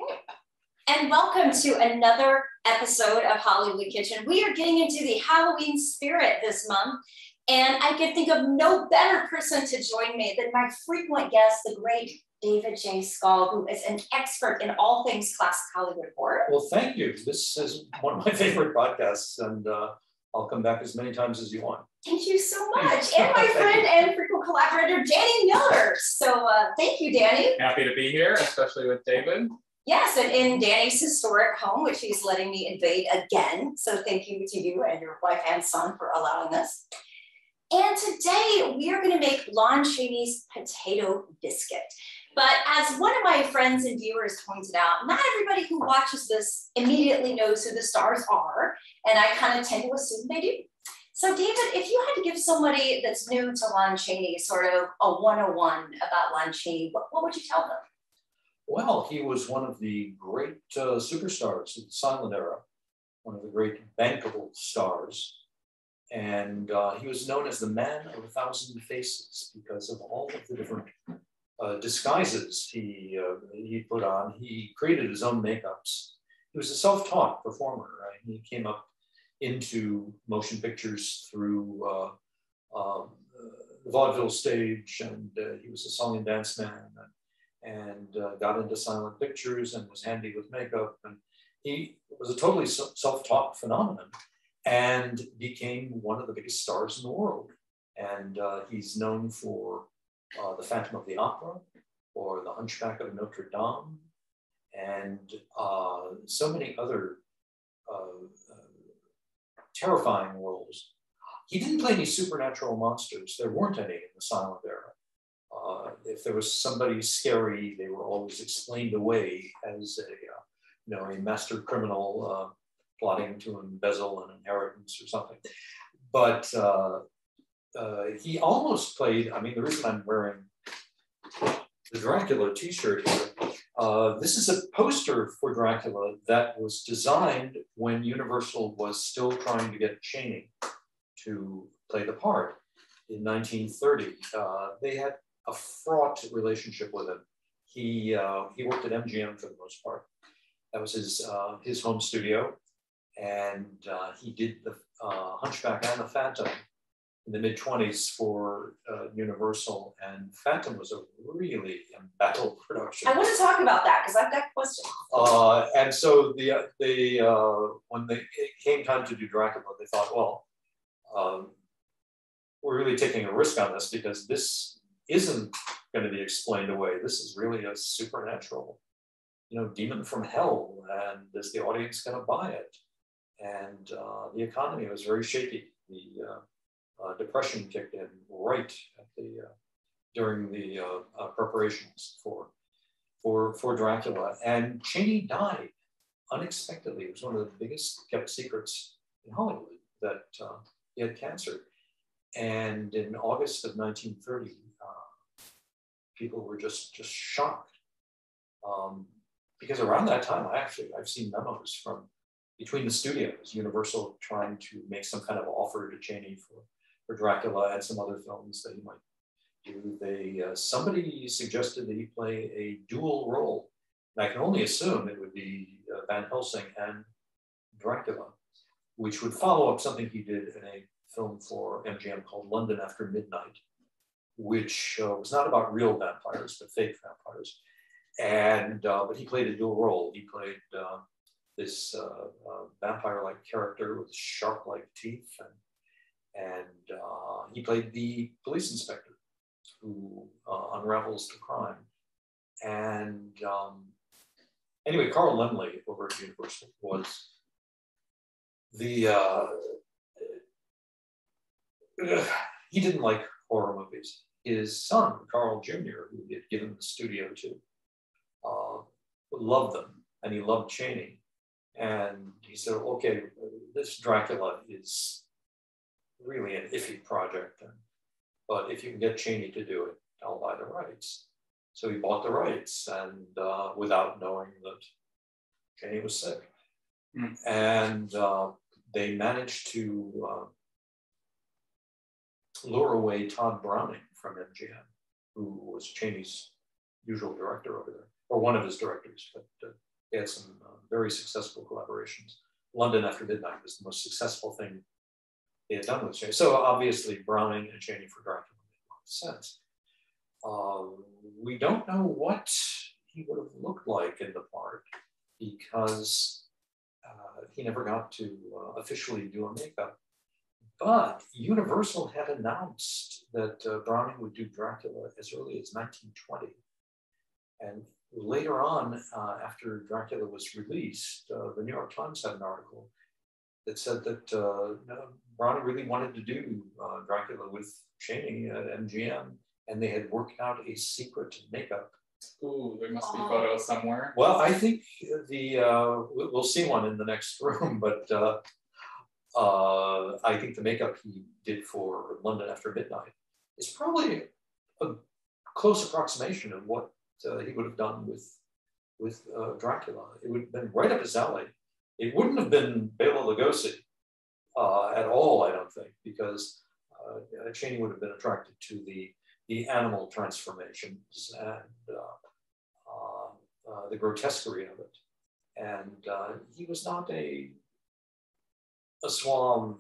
Okay. And welcome to another episode of Hollywood Kitchen. We are getting into the Halloween spirit this month, and I could think of no better person to join me than my frequent guest, the great David J. Skal, who is an expert in all things classic Hollywood horror. Well, thank you. This is one of my favorite podcasts, and I'll come back as many times as you want. Thank you so much. And my friend and frequent collaborator, Danny Miller. So thank you, Danny. Happy to be here, especially with David. Yes, and in Danny's historic home, which he's letting me invade again. So thank you to you and your wife and son for allowing this. And today we are going to make Lon Chaney's potato biscuit. But as one of my friends and viewers pointed out, not everybody who watches this immediately knows who the stars are. And I kind of tend to assume they do. So David, if you had to give somebody that's new to Lon Chaney sort of a 101 about Lon Chaney, what would you tell them? Well, he was one of the great superstars of the silent era, one of the great bankable stars. And he was known as the man of 1,000 faces because of all of the different disguises he put on. He created his own makeups. He was a self-taught performer, right? He came up into motion pictures through the vaudeville stage, and he was a song and dance man, and got into silent pictures and was handy with makeup. And he was a totally self-taught phenomenon and became one of the biggest stars in the world. And he's known for The Phantom of the Opera or The Hunchback of Notre Dame and so many other terrifying roles. He didn't play any supernatural monsters. There weren't any in the silent era. If there was somebody scary, they were always explained away as a master criminal plotting to embezzle an inheritance or something. But he almost played, I mean, the reason I'm wearing the Dracula t-shirt here, this is a poster for Dracula that was designed when Universal was still trying to get Chaney to play the part in 1930. They had a fraught relationship with him. He worked at MGM for the most part. That was his home studio. And he did the Hunchback and the Phantom in the mid-20s for Universal, and Phantom was a really embattled production. I want to talk about that because I've got questions. And so when it came time to do Dracula, they thought, well, we're really taking a risk on this because this isn't going to be explained away. This is really a supernatural, demon from hell, and is the audience going to buy it? And the economy was very shaky. The depression kicked in right at during the preparations for Dracula, and Chaney died unexpectedly. It was one of the biggest kept secrets in Hollywood that he had cancer. And in August of 1930, people were just shocked because around that time, I've seen memos from between the studios, Universal trying to make some kind of offer to Chaney for Dracula and some other films that he might do. Somebody suggested that he play a dual role. And I can only assume it would be Van Helsing and Dracula, which would follow up something he did in a film for MGM called London After Midnight, which was not about real vampires, but fake vampires. And but he played a dual role. He played this vampire-like character with shark-like teeth, and he played the police inspector who unravels the crime. And anyway, Carl Laemmle over at Universal was he didn't like horror movies. His son, Carl Jr., who he had given the studio to, loved them, and he loved Chaney. And he said, okay, this Dracula is really an iffy project, but if you can get Chaney to do it, I'll buy the rights. So he bought the rights, and without knowing that Chaney was sick. And they managed to lure away Todd Browning from MGM, who was Chaney's usual director over there, or one of his directors, but They had some very successful collaborations. London After Midnight was the most successful thing they had done with Chaney. So obviously Browning and Chaney for Dracula made a lot of sense. We don't know what he would have looked like in the part because he never got to officially do a makeup. But Universal had announced that Browning would do Dracula as early as 1920. And later on, after Dracula was released, the New York Times had an article that said that Browning really wanted to do Dracula with Chaney at MGM, and they had worked out a secret makeup. Ooh, there must be photos somewhere. Well, I think we'll see one in the next room, but I think the makeup he did for London After Midnight is probably a close approximation of what he would have done with Dracula. It would have been right up his alley. It wouldn't have been Bela Lugosi at all, I don't think, because Chaney would have been attracted to the animal transformations and the grotesquerie of it. And he was not a suave,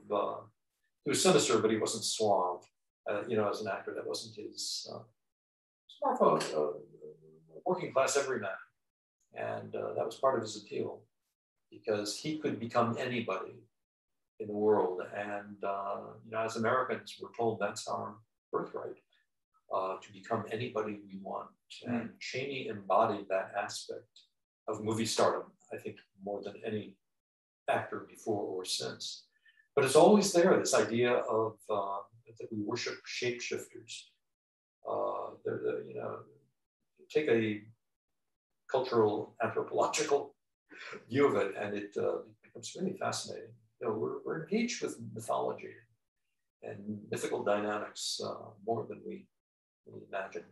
he was sinister, but he wasn't suave. As an actor, that wasn't his, more of a working class everyman. And that was part of his appeal because he could become anybody in the world. And, as Americans, we're told that's our birthright, to become anybody we want. And Chaney embodied that aspect of movie stardom, I think, more than any actor before or since. But it's always there, this idea of that we worship shapeshifters. Take a cultural, anthropological view of it, and it becomes really fascinating. We're engaged with mythology and mythical dynamics more than we imagine.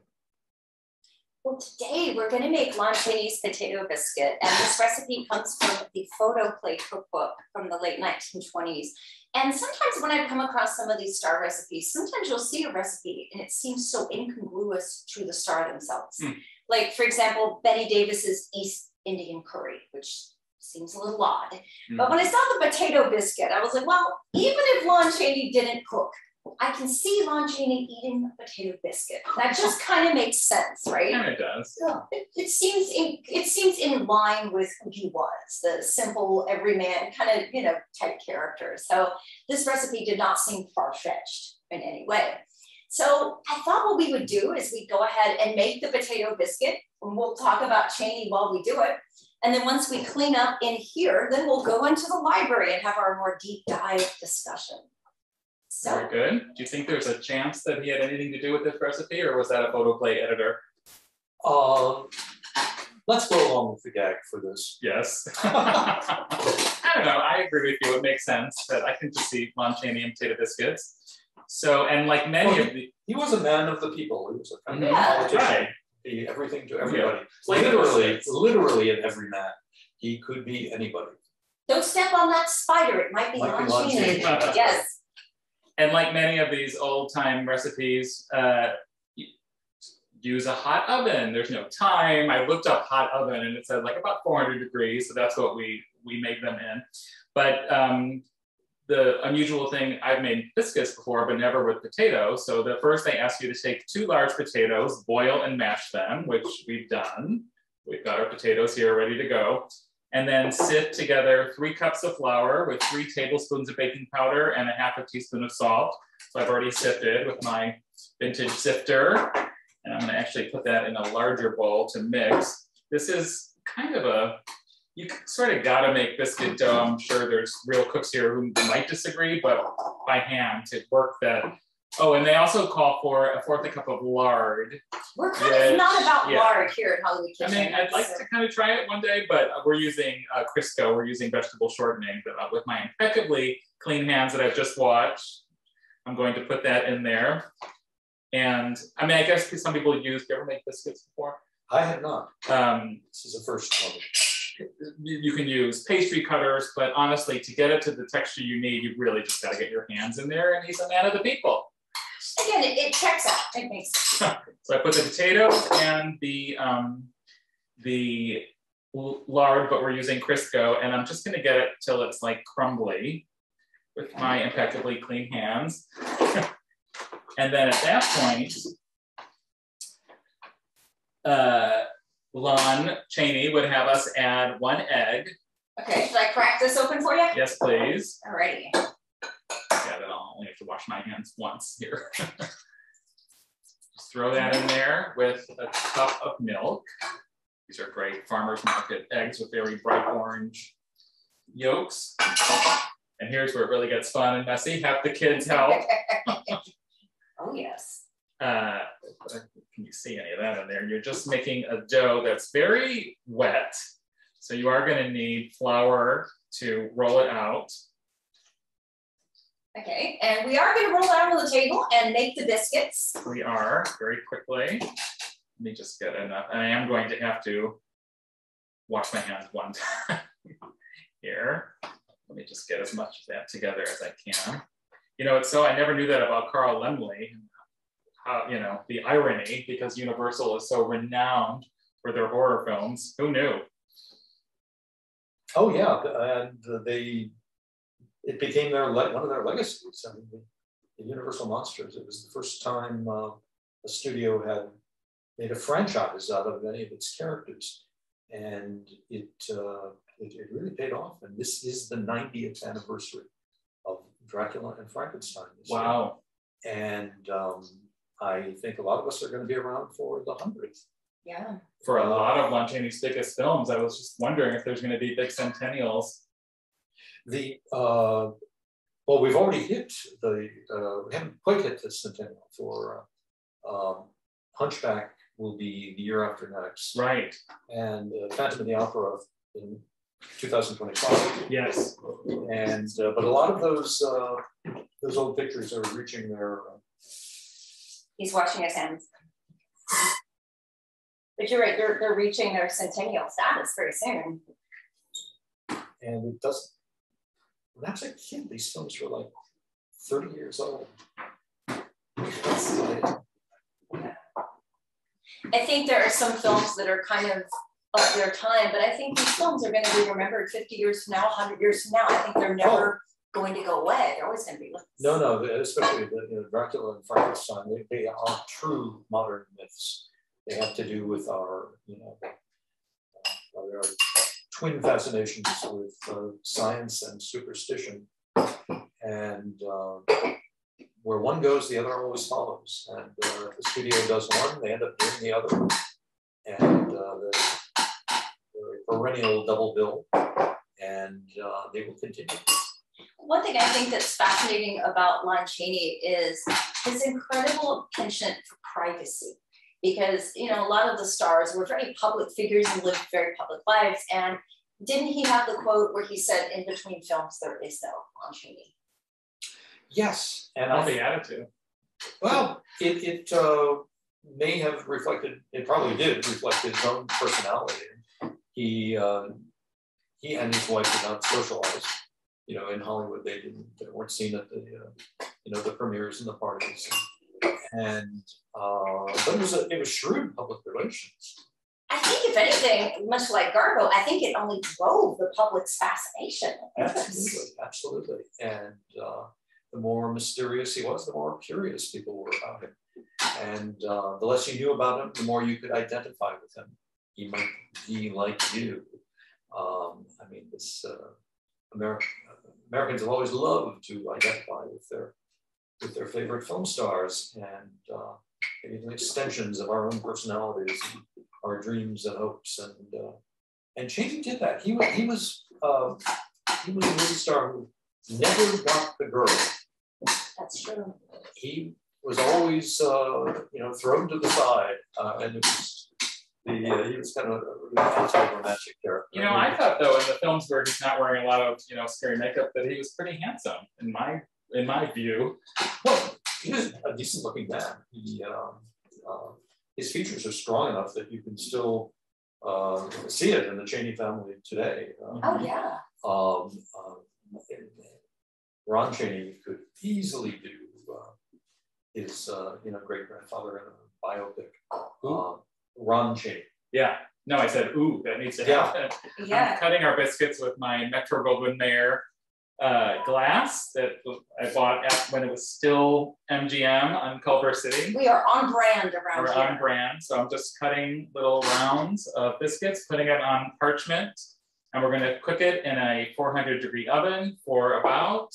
Well, today we're going to make Lon Chaney's potato biscuit, and this recipe comes from the photo play cookbook from the late 1920s. And sometimes when I come across some of these star recipes, sometimes you'll see a recipe and it seems so incongruous to the star themselves. Like, for example, Betty Davis's East Indian curry, which seems a little odd. But when I saw the potato biscuit, I was like, well, even if Lon Chaney didn't cook, I can see Lon Chaney eating a potato biscuit. That just kind of makes sense, right? Yeah, it does. So it seems in line with who he was, the simple everyman kind of type character. So this recipe did not seem far-fetched in any way. So I thought what we would do is we'd go ahead and make the potato biscuit, and we'll talk about Chaney while we do it. And then once we clean up in here, then we'll go into the library and have our more deep dive discussion. So, very good. Do you think there's a chance that he had anything to do with this recipe, or was that a photo play editor? Let's go along with the gag for this. Yes. I don't know. I agree with you. It makes sense that I can just see Lon Chaney and potato biscuits. So, and like many of the... He was a man of the people. He was a kind of politician. Right. He everything to everybody. Yeah. Literally an everyman. He could be anybody. Don't step on that spider. It might be Lon Chaney. Yes. And like many of these old-time recipes, use a hot oven. There's no time. I looked up hot oven and it said like about 400 degrees. So that's what we make them in. But the unusual thing, I've made biscuits before, but never with potatoes. So the first they ask you to take 2 large potatoes, boil and mash them, which we've done. We've got our potatoes here ready to go. And then sift together 3 cups of flour with 3 tablespoons of baking powder and a ½ teaspoon of salt. So I've already sifted with my vintage sifter. And I'm gonna actually put that in a larger bowl to mix. This is kind of you sort of gotta make biscuit dough. I'm sure there's real cooks here who might disagree, but by hand to work that. Oh, and they also call for 1/4 cup of lard. We're kind of not about lard here at Hollywood Kitchen. I mean, I'd like to kind of try it one day, but we're using Crisco. We're using vegetable shortening. But with my impeccably clean hands that I've just washed, I'm going to put that in there. And I mean, I guess some people you ever make biscuits before? I have not. This is a first one. You can use pastry cutters, but honestly, to get it to the texture you need, you really just got to get your hands in there. And he's a man of the people. Again, it checks out. It makes sense. So I put the potatoes and the lard, but we're using Crisco, and I'm just gonna get it till it's like crumbly with my impeccably clean hands. And then at that point, Lon Chaney would have us add 1 egg. Okay, should I crack this open for you? Yes, please. Alrighty. Yeah, then I'll only have to wash my hands once here. Just throw that in there with a cup of milk. These are great farmer's market eggs with very bright orange yolks. And here's where it really gets fun and messy. Have the kids help. Oh, yes. Can you see any of that in there? You're just making a dough that's very wet. So you are going to need flour to roll it out. Okay, and we are going to roll it out on the table and make the biscuits. We are, very quickly. Let me just get enough. I am going to have to wash my hands one time here. Let me just get as much of that together as I can. You know, it's so, I never knew that about Carl Laemmle. You know, the irony, because Universal is so renowned for their horror films. Who knew? Oh yeah, and it became one of their legacies. I mean, the Universal Monsters. It was the first time a studio had made a franchise out of any of its characters, and it really paid off. And this is the 90th anniversary of Dracula and Frankenstein this wow. year. And I think a lot of us are going to be around for the 100th. Yeah. For a lot of Lon Chaney's biggest films, I was just wondering if there's going to be big centennials. Well, we've already hit we haven't quite hit the centennial for Hunchback will be the year after next. Right. And Phantom of the Opera in 2025. Yes. And but a lot of those old pictures are reaching their. He's washing his hands. But you're right, they're reaching their centennial status very soon. And it doesn't. When I was a kid, these films were like 30 years old. I think there are some films that are kind of their time, but I think these films are going to be remembered 50 years from now, 100 years from now. I think they're never going to go away. They're always going to be with us. No, especially the Dracula and Frankenstein, they are true modern myths. They have to do with our, our twin fascinations with science and superstition. And where one goes, the other always follows. And if the studio does one, they end up doing the other. And the perennial double bill, and they will continue. One thing I think that's fascinating about Lon Chaney is his incredible penchant for privacy. Because, a lot of the stars were very public figures and lived very public lives. And didn't he have the quote where he said, "In between films, there is no Lon Chaney"? Yes. And all the attitude. Well, it may have reflected, it probably did reflect his own personality. He and his wife did not socialize. In Hollywood, they weren't seen at the premieres and the parties. And but it was shrewd public relations. I think, if anything, much like Garbo, I think it only drove the public's fascination. Absolutely. And the more mysterious he was, the more curious people were about him. And the less you knew about him, the more you could identify with him. He might be like you. I mean, this Americans have always loved to identify with their favorite film stars, and even extensions of our own personalities, our dreams and hopes, and Chaney did that. He was a movie star who never got the girl. That's true. He was always thrown to the side, and it was he was kind of a really anti-romantic character. I thought though in the films where he's not wearing a lot of scary makeup that he was pretty handsome in my view. Well, he was a decent looking man. His features are strong enough that you can still see it in the Chaney family today. Oh yeah. Lon Chaney could easily do his great grandfather in a biopic. Lon Chaney. Yeah. No, I said, ooh, that needs to happen. Yeah. I'm cutting our biscuits with my Metro-Goldwyn-Mayer glass that I bought when it was still MGM on Culver City. We are on brand around here. We're on brand. So I'm just cutting little rounds of biscuits, putting it on parchment, and we're going to cook it in a 400-degree oven for about,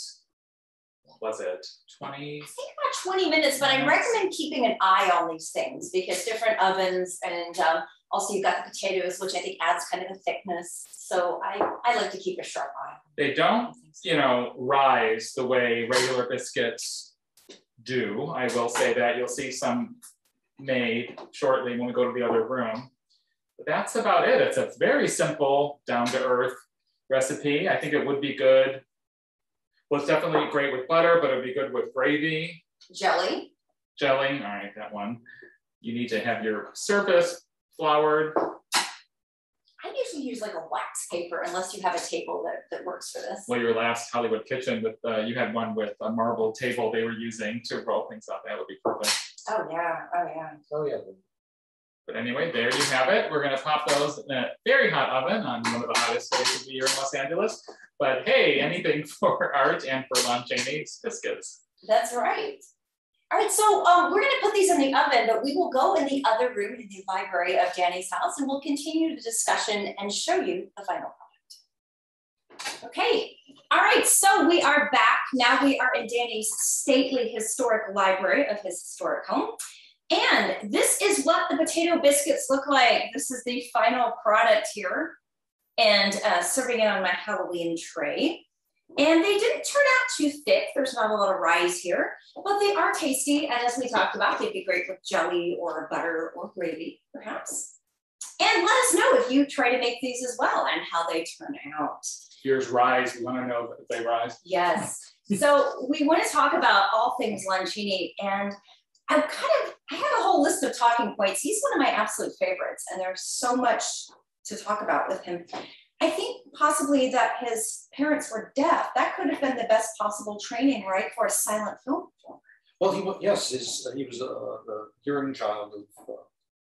what was it, 20? I think about 20 minutes, but I recommend keeping an eye on these things because different ovens, and also you've got the potatoes, which I think adds kind of a thickness. So I like to keep a sharp eye. They don't, you know, rise the way regular biscuits do. I will say that. You'll see some made shortly when we go to the other room. But that's about it. It's a very simple, down-to-earth recipe. I think it would be good. Well, it's definitely great with butter, but it would be good with gravy. Jelly. Jelly, all right, that one. You need to have your surface floured. I usually use like a wax paper unless you have a table that works for this. Well, your last Hollywood Kitchen, with you had one with a marble table they were using to roll things up. That would be perfect. Oh yeah, oh yeah. Oh yeah. But anyway, there you have it. We're going to pop those in a very hot oven on one of the hottest days of the year in Los Angeles. But hey, anything for Art and for Lon Chaney's biscuits. That's right. All right, so we're going to put these in the oven, but we will go in the other room in the library of Danny's house, and we'll continue the discussion and show you the final product. Okay, all right, so we are back. Now we are in Danny's stately historic library of his historic home. And this is what the potato biscuits look like. This is the final product here, and serving it on my Halloween tray. And they didn't turn out too thick. There's not a lot of rise here, but they are tasty. And as we talked about, they'd be great with jelly or butter or gravy, perhaps. And let us know if you try to make these as well and how they turn out. Here's rise. We want to know if they rise. Yes. So we want to talk about all things Lon Chaney, and I have a whole list of talking points. He's one of my absolute favorites, and there's so much to talk about with him. I think possibly that his parents were deaf. That could have been the best possible training, right, for a silent film performer. Well, he was a hearing child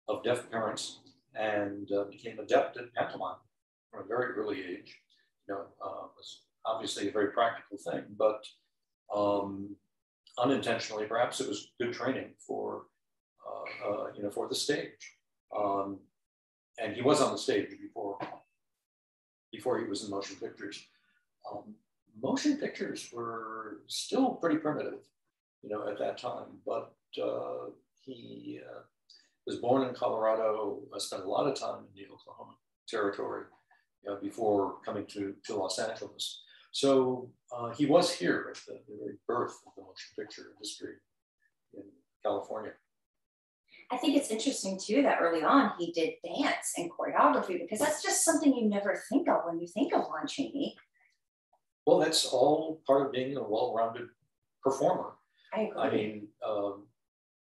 of deaf parents, and became adept at pantomime from a very early age. You know, was obviously a very practical thing, but unintentionally, perhaps it was good training for you know, for the stage. And he was on the stage before he was in motion pictures. Motion pictures were still pretty primitive, you know, at that time, but he was born in Colorado, spent a lot of time in the Oklahoma territory before coming to Los Angeles. So he was here at the very birth of the motion picture industry in California. I think it's interesting too that early on he did dance and choreography, because that's just something you never think of when you think of Lon Chaney. Well, that's all part of being a well-rounded performer. I agree. I mean,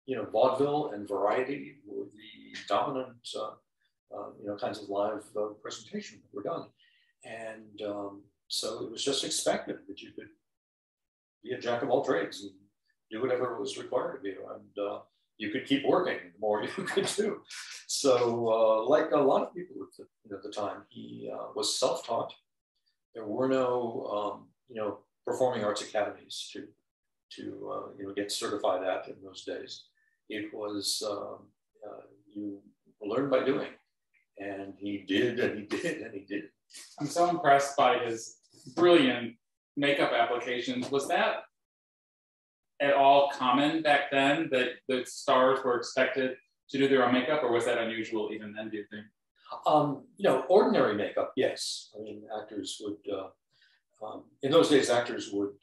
you know, vaudeville and variety were the dominant, you know, kinds of live presentation that were done. And so it was just expected that you could be a jack of all trades and do whatever was required of you. And you could keep working the more you could do. So like a lot of people at the time, he was self-taught. There were no, you know, performing arts academies to you know, get certified at in those days. It was, you learn by doing. And he did, and he did, and he did. I'm so impressed by his brilliant makeup applications. Was that at all common back then, that the stars were expected to do their own makeup, or was that unusual even then, do you think? You know, ordinary makeup, yes. I mean, actors would, in those days, actors would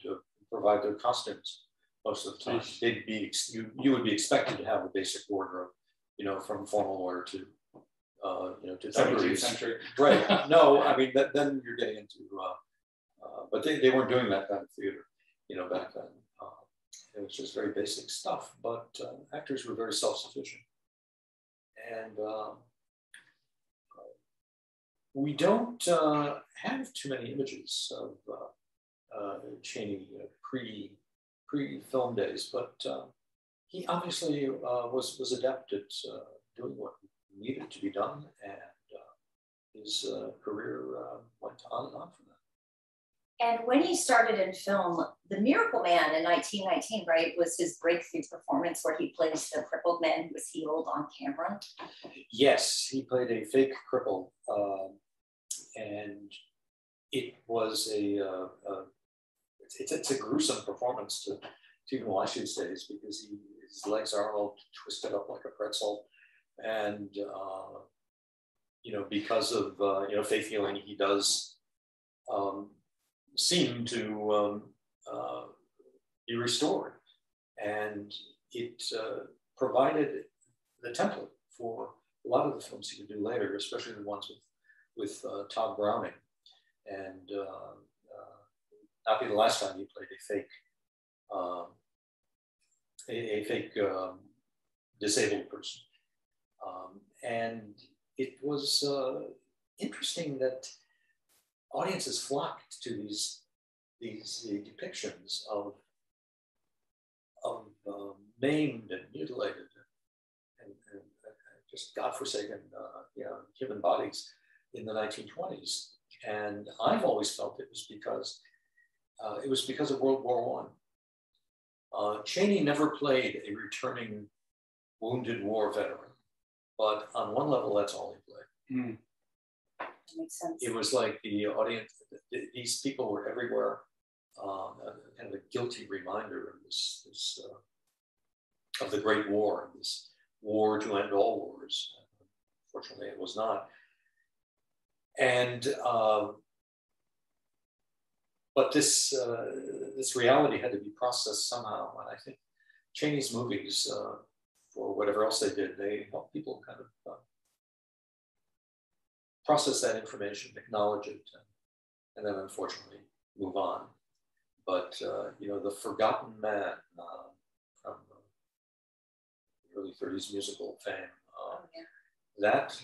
provide their costumes most of the time. They'd be, you would be expected to have a basic wardrobe, you know, from formal wear to, you know, to 17th century. Right. No, I mean, then you're getting into, but they weren't doing that kind of theater, you know, back then. It was just very basic stuff, but actors were very self-sufficient. And we don't have too many images of Chaney pre-film days, but he obviously was adept at doing what needed to be done, and his career went on and on from that. And when he started in film, The Miracle Man in 1919, right, was his breakthrough performance where he plays the crippled man who was healed on camera. Yes, he played a fake cripple, and it was it's a gruesome performance to even watch these days because his legs are all twisted up like a pretzel, and because of faith healing, he does seem to be restored, and it provided the template for a lot of the films he would do later, especially the ones with Todd Browning, and not be the last time he played a fake disabled person, and it was interesting that audiences flocked to these depictions of maimed and mutilated and just godforsaken human bodies in the 1920s. And I've always felt it was because of World War I. Chaney never played a returning wounded war veteran, but on one level, that's all he played. Mm. That makes sense. It was like the audience, these people were everywhere, kind of a guilty reminder of this of the Great War, this war to end all wars. Fortunately, it was not. And but this reality had to be processed somehow, and I think Chaney's movies, for whatever else they did, they helped people kind of process that information, acknowledge it, and then unfortunately move on. But the Forgotten Man from the early 30s musical fame, that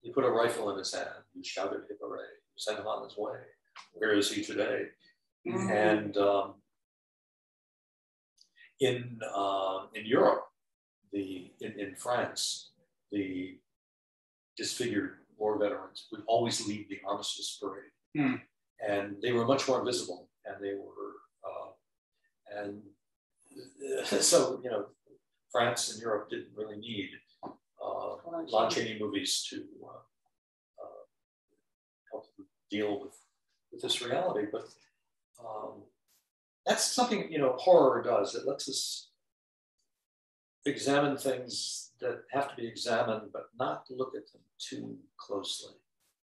you put a rifle in his hand, you shouted "Hip hooray!" You sent him on his way. Where is he today? Mm-hmm. And in Europe, in France, the disfigured war veterans would always lead the armistice parade, and they were much more visible, and they were, so France and Europe didn't really need Lon Chaney movies to help them deal with this reality, but that's something horror does. It lets us examine things that have to be examined, but not look at them too closely.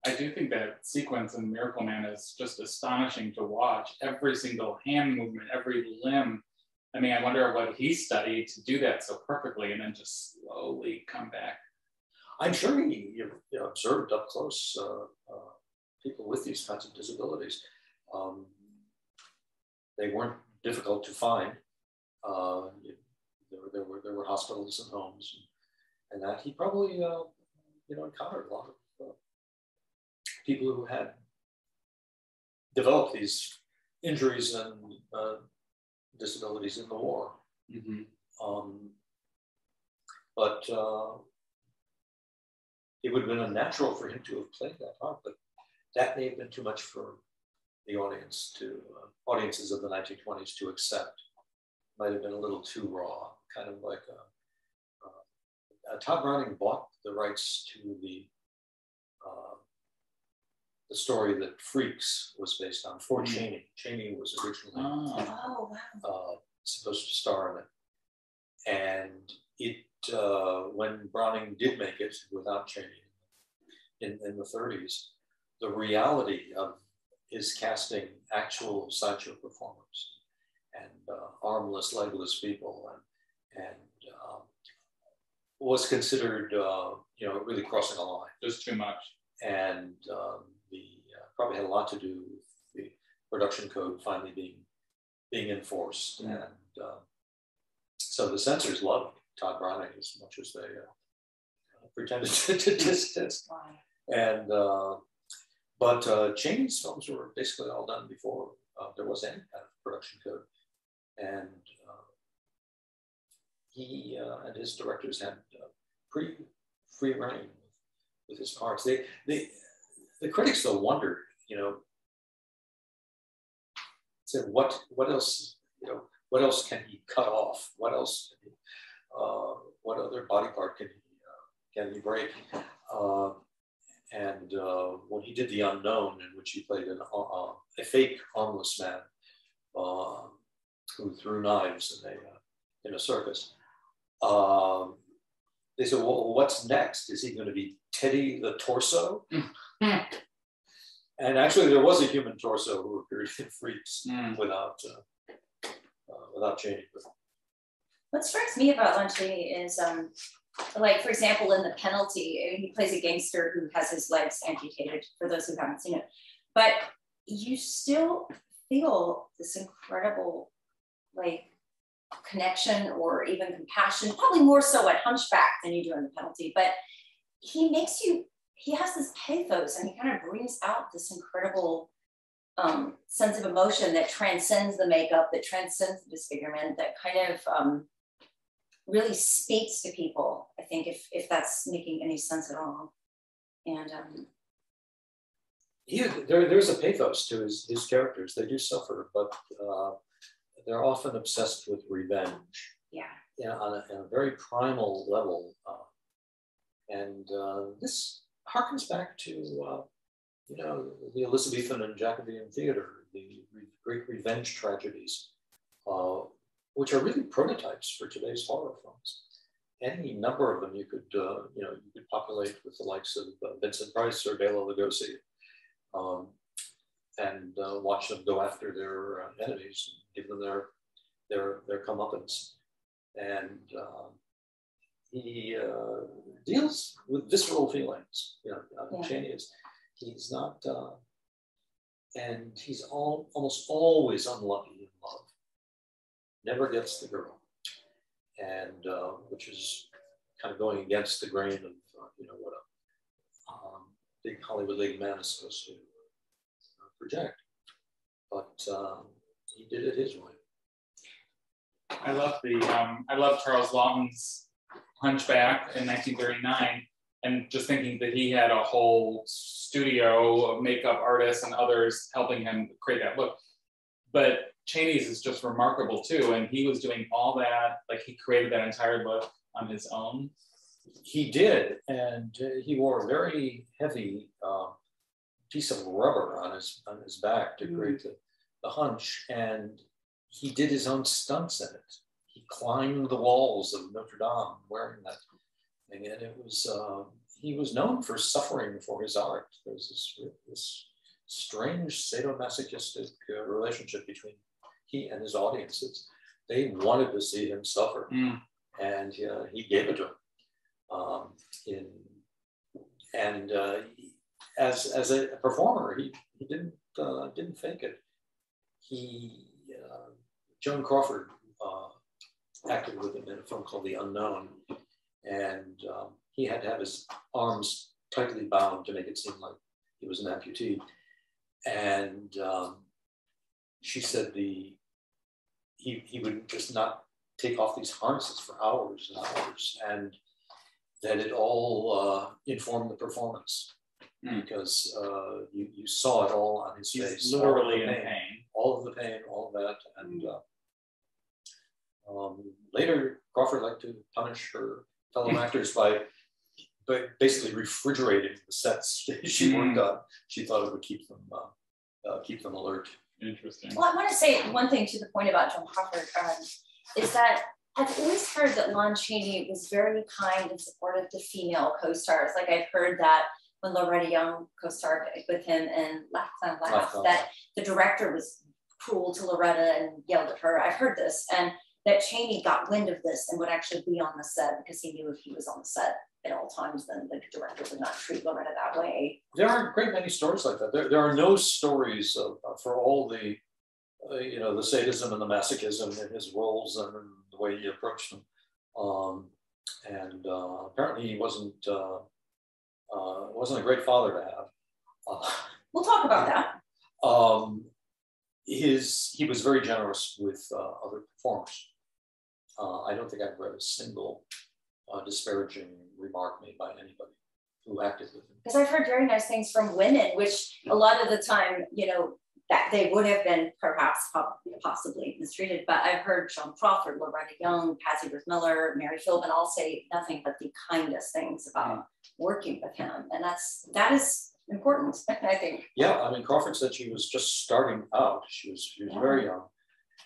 I do think that sequence in Miracle Man is just astonishing to watch. Every single hand movement, every limb. I mean, I wonder what he studied to do that so perfectly and then just slowly come back. I'm sure he observed up close people with these kinds of disabilities. They weren't difficult to find. There were hospitals and homes, and that he probably encountered a lot of people who had developed these injuries and disabilities in the war. Mm-hmm. But it would have been unnatural for him to have played that part, but that may have been too much for the audiences of the 1920s to accept. Might have been a little too raw, kind of like Todd Browning bought the rights to the story that Freaks was based on for Chaney. Chaney was originally supposed to star in it, and it when Browning did make it without Chaney in the 30s, the reality of his casting actual sideshow performers and armless, legless people, and was considered, really crossing a line. Just too much. And probably had a lot to do with the production code finally being enforced. And so the censors loved Todd Browning as much as they pretended to distance. And but Chaney's films were basically all done before there was any kind of production code, and he and his directors had pretty free reign with his parts. The critics though wondered, said what else, what else can he cut off? What else can he, what other body part can he break? And when he did The Unknown, in which he played a fake armless man who threw knives in a circus, they said, well, what's next? Is he going to be Teddy the Torso? And actually, there was a human torso who appeared in Freaks without Chaney. What strikes me about Lon Chaney is, like, for example, in The Penalty, he plays a gangster who has his legs amputated, for those who haven't seen it. But you still feel this incredible, like, connection or even compassion, probably more so at Hunchback than you do in The Penalty. But he has this pathos, and he kind of brings out this incredible sense of emotion that transcends the makeup, that transcends the disfigurement, that kind of really speaks to people, I think, if that's making any sense at all. And there's a pathos to his characters. They do suffer, but they're often obsessed with revenge. Yeah, on a very primal level. And this harkens back to the Elizabethan and Jacobean theater, the great revenge tragedies, which are really prototypes for today's horror films. Any number of them you could populate with the likes of Vincent Price or Bela Lugosi, and watch them go after their enemies and give them their comeuppance. And he deals with visceral feelings. Chaney he's not, and he's almost always unlucky in love. Never gets the girl, and which is kind of going against the grain of what a big Hollywood league man is supposed to project. But he did it his way. I love Charles Lawton's Hunchback in 1939, and just thinking that he had a whole studio of makeup artists and others helping him create that look. But Chaney's is just remarkable too, and he was doing all that, like he created that entire look on his own. He did, and he wore a very heavy piece of rubber on his back to create the hunch, and he did his own stunts in it. He climbed the walls of Notre Dame wearing that thing, and it was he was known for suffering for his art. There's this strange sadomasochistic relationship between he and his audiences. They wanted to see him suffer, and he gave it to him. As a performer, he didn't fake it. Joan Crawford acted with him in a film called The Unknown, and he had to have his arms tightly bound to make it seem like he was an amputee. And she said he would just not take off these harnesses for hours and hours, and that it all informed the performance, because you saw it all on his face. He's literally in pain. All of the pain, all of that. And later, Crawford liked to punish her fellow actors by basically refrigerating the sets she worked on. She thought it would keep them alert. Interesting. Well, I want to say one thing to the point about Joan Crawford, is that I've always heard that Lon Chaney was very kind and supportive to female co-stars. Like I've heard that when Loretta Young co-starred with him in Laugh Clown Laugh, that the director was cruel to Loretta and yelled at her. I've heard this, and that Chaney got wind of this and would actually be on the set because he knew if he was on the set at all times, then the director would not treat Loretta that way. There are a great many stories like that. There are no stories for all the, the sadism and the masochism in his roles and the way he approached them. Apparently he wasn't a great father to have. We'll talk about that. He was very generous with other performers. I don't think I've read a single disparaging remark made by anybody who acted with him. Because I've heard very nice things from women, which a lot of the time, you know, that they would have been perhaps possibly mistreated, but I've heard Joan Crawford, Loretta Young, Patsy Ruth Miller, Mary Philbin all say nothing but the kindest things about working with him. And that is important, I think. Yeah, I mean, Crawford said she was just starting out. She was very young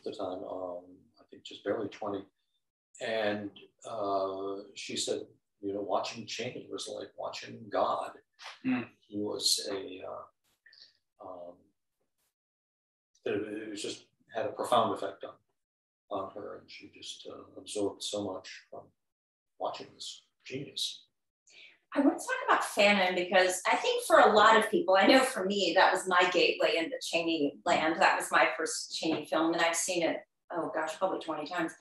at the time, I think just barely 20. And she said, you know, watching Chaney was like watching God. He was it was just had a profound effect on her, and she just absorbed so much from watching this genius. I want to talk about Phantom because I think for a lot of people, I know for me, that was my gateway into Chaney land. That was my first Chaney film, and I've seen it, oh gosh, probably 20 times.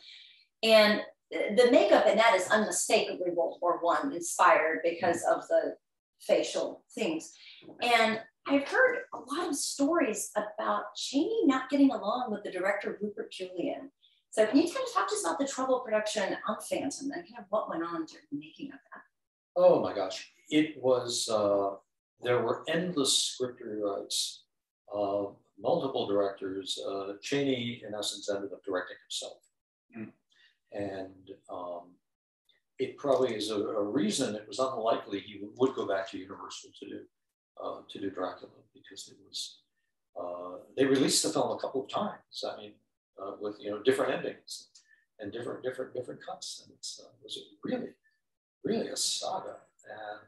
And the makeup in that is unmistakably World War I inspired because of the facial things. And I've heard a lot of stories about Chaney not getting along with the director, Rupert Julian. So can you kind of talk to us about the trouble production on Phantom and kind of what went on during the making of that? Oh my gosh, it was, there were endless script rewrites, multiple directors. Chaney, in essence, ended up directing himself. And it probably is a reason it was unlikely he would go back to Universal to do Dracula, because it was, they released the film a couple of times. I mean, with, you know, different endings and different cuts. And it was really a saga. And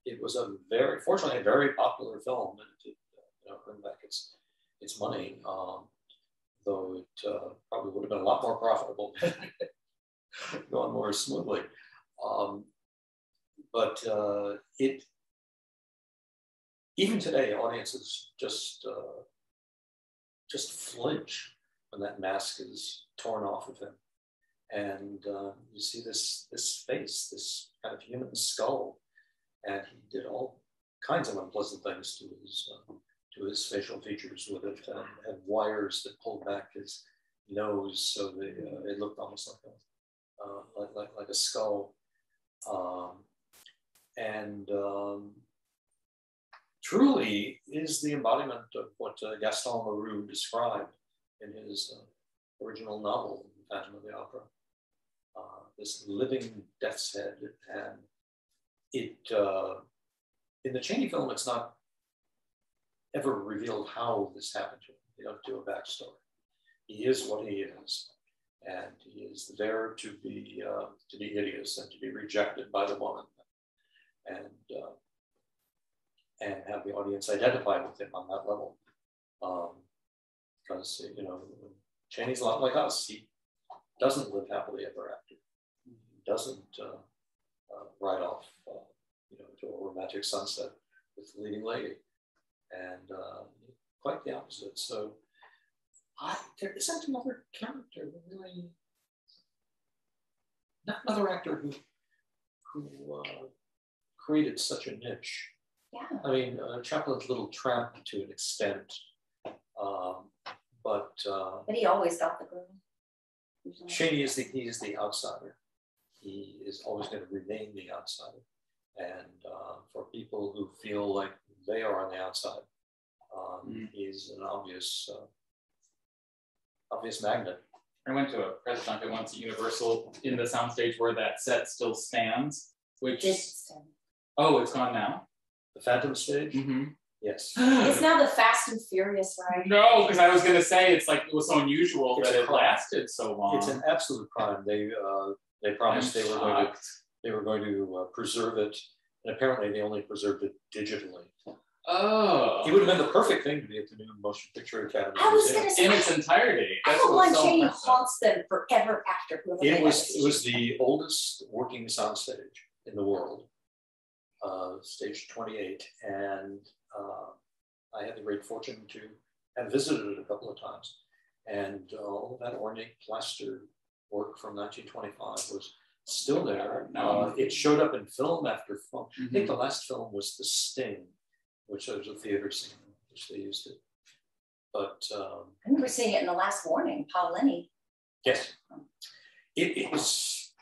it was fortunately a very popular film, and it did, you know, bring back its money. Though it probably would have been a lot more profitable going more smoothly. But even today, audiences just flinch when that mask is torn off of him. And you see this face, this kind of human skull, and he did all kinds of unpleasant things to his facial features with it, and wires that pulled back his nose so it looked almost like a skull. Truly is the embodiment of what Gaston Leroux described in his original novel, Phantom of the Opera. This living death's head, and it in the Chaney film, it's not ever revealed how this happened to him. They don't do a backstory. He is what he is, and he is there to be hideous and to be rejected by the woman, and have the audience identify with him on that level. Because, you know, Chaney's a lot like us. He doesn't live happily ever after. He doesn't ride off, you know, to a romantic sunset with the leading lady, and quite the opposite. So there isn't another character really, not another actor who created such a niche. Yeah. I mean, Chaplin's Little Tramp to an extent, but he always got the girl. Chaney is the outsider. He is always going to remain the outsider, and for people who feel like they are on the outside, he's an obvious magnet. I went to a press junket once at Universal in the soundstage where that set still stands, which oh, it's gone now. The Phantom stage? Yes. It's now the Fast and Furious ride. No, because I was going to say it's like it was so unusual that it lasted so long. It's an absolute crime. They promised they were going to preserve it, and apparently they only preserved it digitally. Oh. It would have been the perfect thing to be at the new Motion Picture Academy. I was going to say, in its entirety. That's Lon Chaney haunts them forever after. It was the oldest working soundstage in the world. Stage 28, and I had the great fortune to have visited it a couple of times, and all that ornate plaster work from 1925 was still there. It showed up in film after film. I think the last film was The Sting, which was a theater scene in which they used it. But I remember seeing it in The Last Warning, Paul Lenny. Yes, it was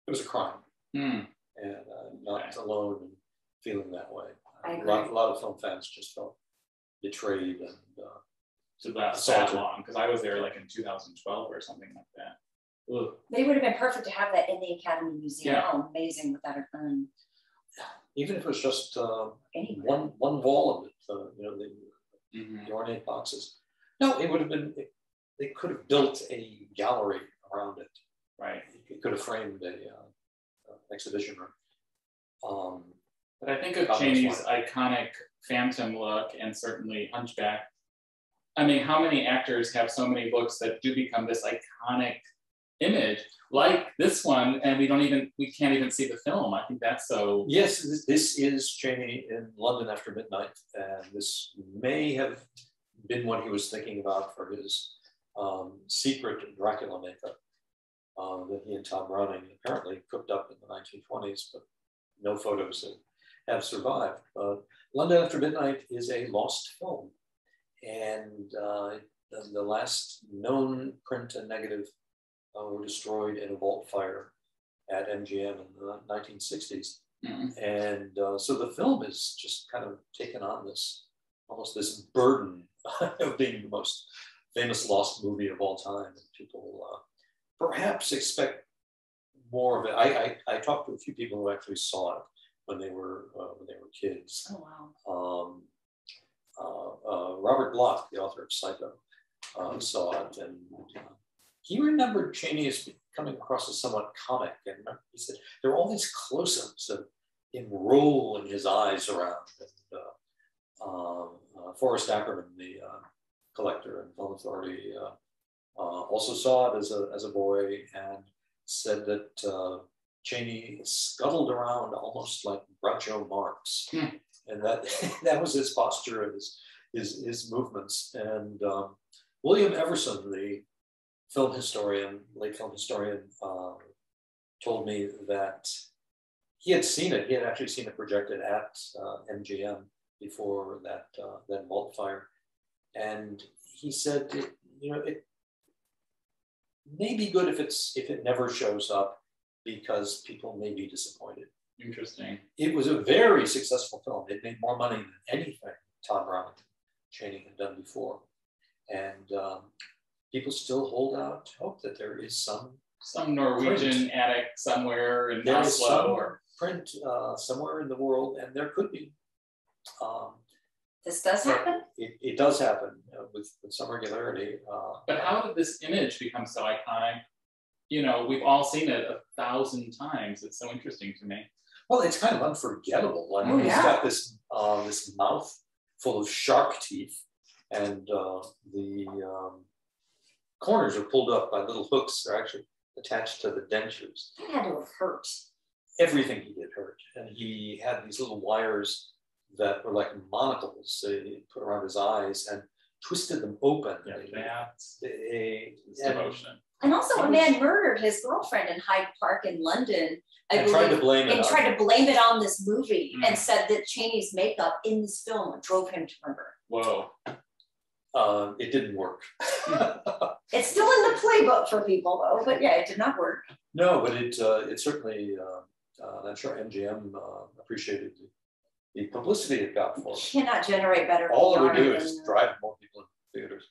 a crime. and not alone in feeling that way. I A lot of film fans just felt betrayed and to that long, because I was there like in 2012 or something like that. Ugh. But it would have been perfect to have that in the Academy Museum. Yeah. Oh, amazing with that. even if it was just Anyway. one wall of it, the ornate boxes. No, it would have been. They could have built a gallery around it. Right. It could have framed a exhibition room. But I think of Chaney's iconic Phantom look and certainly Hunchback. I mean, how many actors have so many looks that do become this iconic image, like this one, and we can't even see the film. I think that's so. Yes, this is Chaney in London After Midnight, and this may have been what he was thinking about for his secret Dracula makeup that he and Tom Browning apparently cooked up in the 1920s, but no photos have survived. London After Midnight is a lost film, and the last known print and negative were destroyed in a vault fire at MGM in the 1960s. And so the film is just kind of taken on almost this burden of being the most famous lost movie of all time. And people perhaps expect more of it. I talked to a few people who actually saw it when they were kids. Oh, wow. Robert Bloch, the author of Psycho, saw it, and he remembered Chaney as coming across as somewhat comic. And he said there were all these close-ups of him rolling his eyes around. And Forrest Ackerman, the collector and film authority, also saw it as a boy and said that Chaney scuttled around almost like Groucho Marx, and that was his posture and his movements. And William Everson, the late film historian, told me that he had seen it. He had actually seen it projected at MGM before that vault fire, and he said, it may be good if it never shows up because people may be disappointed. Interesting. It was a very successful film. It made more money than anything Tom Browning and Chaney had done before, and people still hold out hope that there is some Norwegian attic somewhere in Oslo or print somewhere in the world, and there could be. this does happen? It does happen with some regularity. But how did this image become so iconic? We've all seen it 1,000 times. It's so interesting to me. Well, it's kind of unforgettable. I mean, he's got this mouth full of shark teeth, and the corners are pulled up by little hooks. They're actually attached to the dentures. That had to have hurt. Everything he did hurt. And he had these little wires that were like monocles he put around his eyes and twisted them open. Yeah, that's devotion. And also a man murdered his girlfriend in Hyde Park in London. And tried to blame it on this movie and said that Chaney's makeup in this film drove him to murder. Whoa. It didn't work. It's still in the playbook for people though, but yeah, it did not work. No, but it certainly, I'm sure MGM appreciated the publicity it got for it. You cannot generate better. All it would do is drive more people into theaters.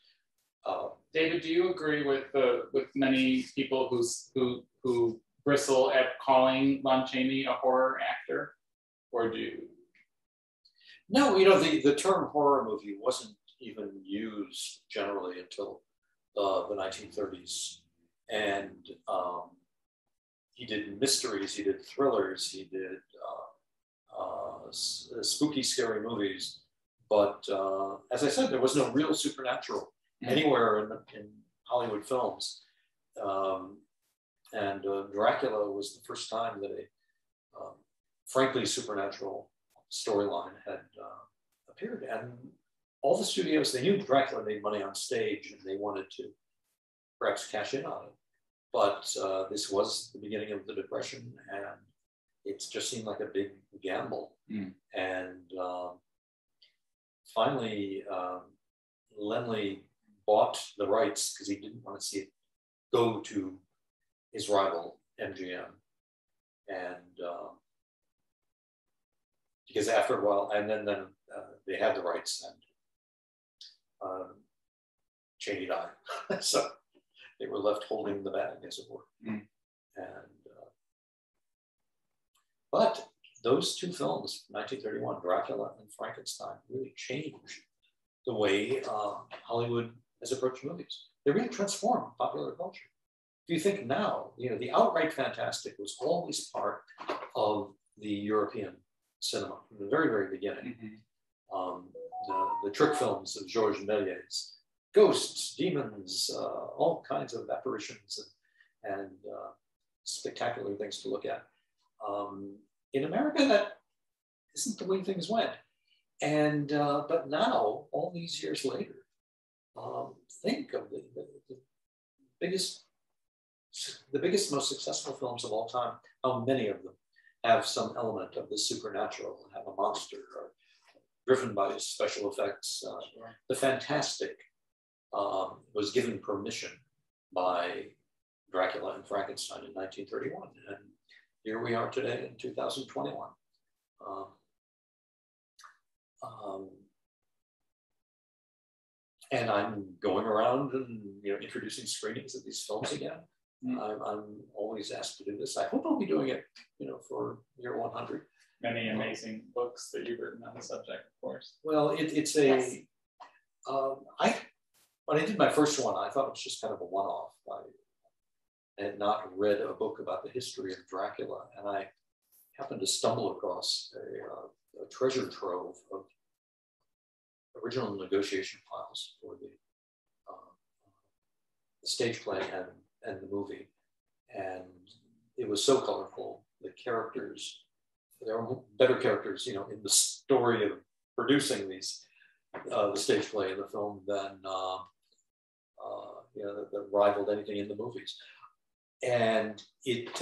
David, do you agree with many people who bristle at calling Lon Chaney a horror actor, or do you? No, the term horror movie wasn't even used generally until the 1930s, and he did mysteries, he did thrillers, he did spooky, scary movies. But as I said, there was no real supernatural anywhere in Hollywood films. And Dracula was the first time that a frankly supernatural storyline had appeared. And all the studios, they knew Dracula made money on stage and they wanted to perhaps cash in on it. But this was the beginning of the Depression, and it just seemed like a big gamble. And finally, Laemmle bought the rights because he didn't want to see it go to his rival, MGM. And because after a while, and then they had the rights, and Chaney died, so they were left holding the bag, as it were. And but those two films, 1931, Dracula and Frankenstein, really changed the way Hollywood has approached movies. They really transformed popular culture. If you think now, the outright fantastic was always part of the European cinema from the very, very beginning. The trick films of Georges Méliès, ghosts, demons, all kinds of apparitions and spectacular things to look at. In America, that isn't the way things went. And but now, all these years later, think of the biggest, most successful films of all time. How many of them have some element of the supernatural, have a monster, or driven by special effects? The fantastic was given permission by Dracula and Frankenstein in 1931, and here we are today in 2021. And I'm going around and introducing screenings of these films again. I'm always asked to do this. I hope I'll be doing it, for year 100. Many amazing books that you've written on the subject, of course. Well, it's a. Yes. When I did my first one, I thought it was just kind of a one-off. I had not read a book about the history of Dracula, and I happened to stumble across a treasure trove of original negotiation files for the stage play and the movie. And it was so colorful. The characters, there were better characters, in the story of producing these, the stage play and the film than, that rivaled anything in the movies. And it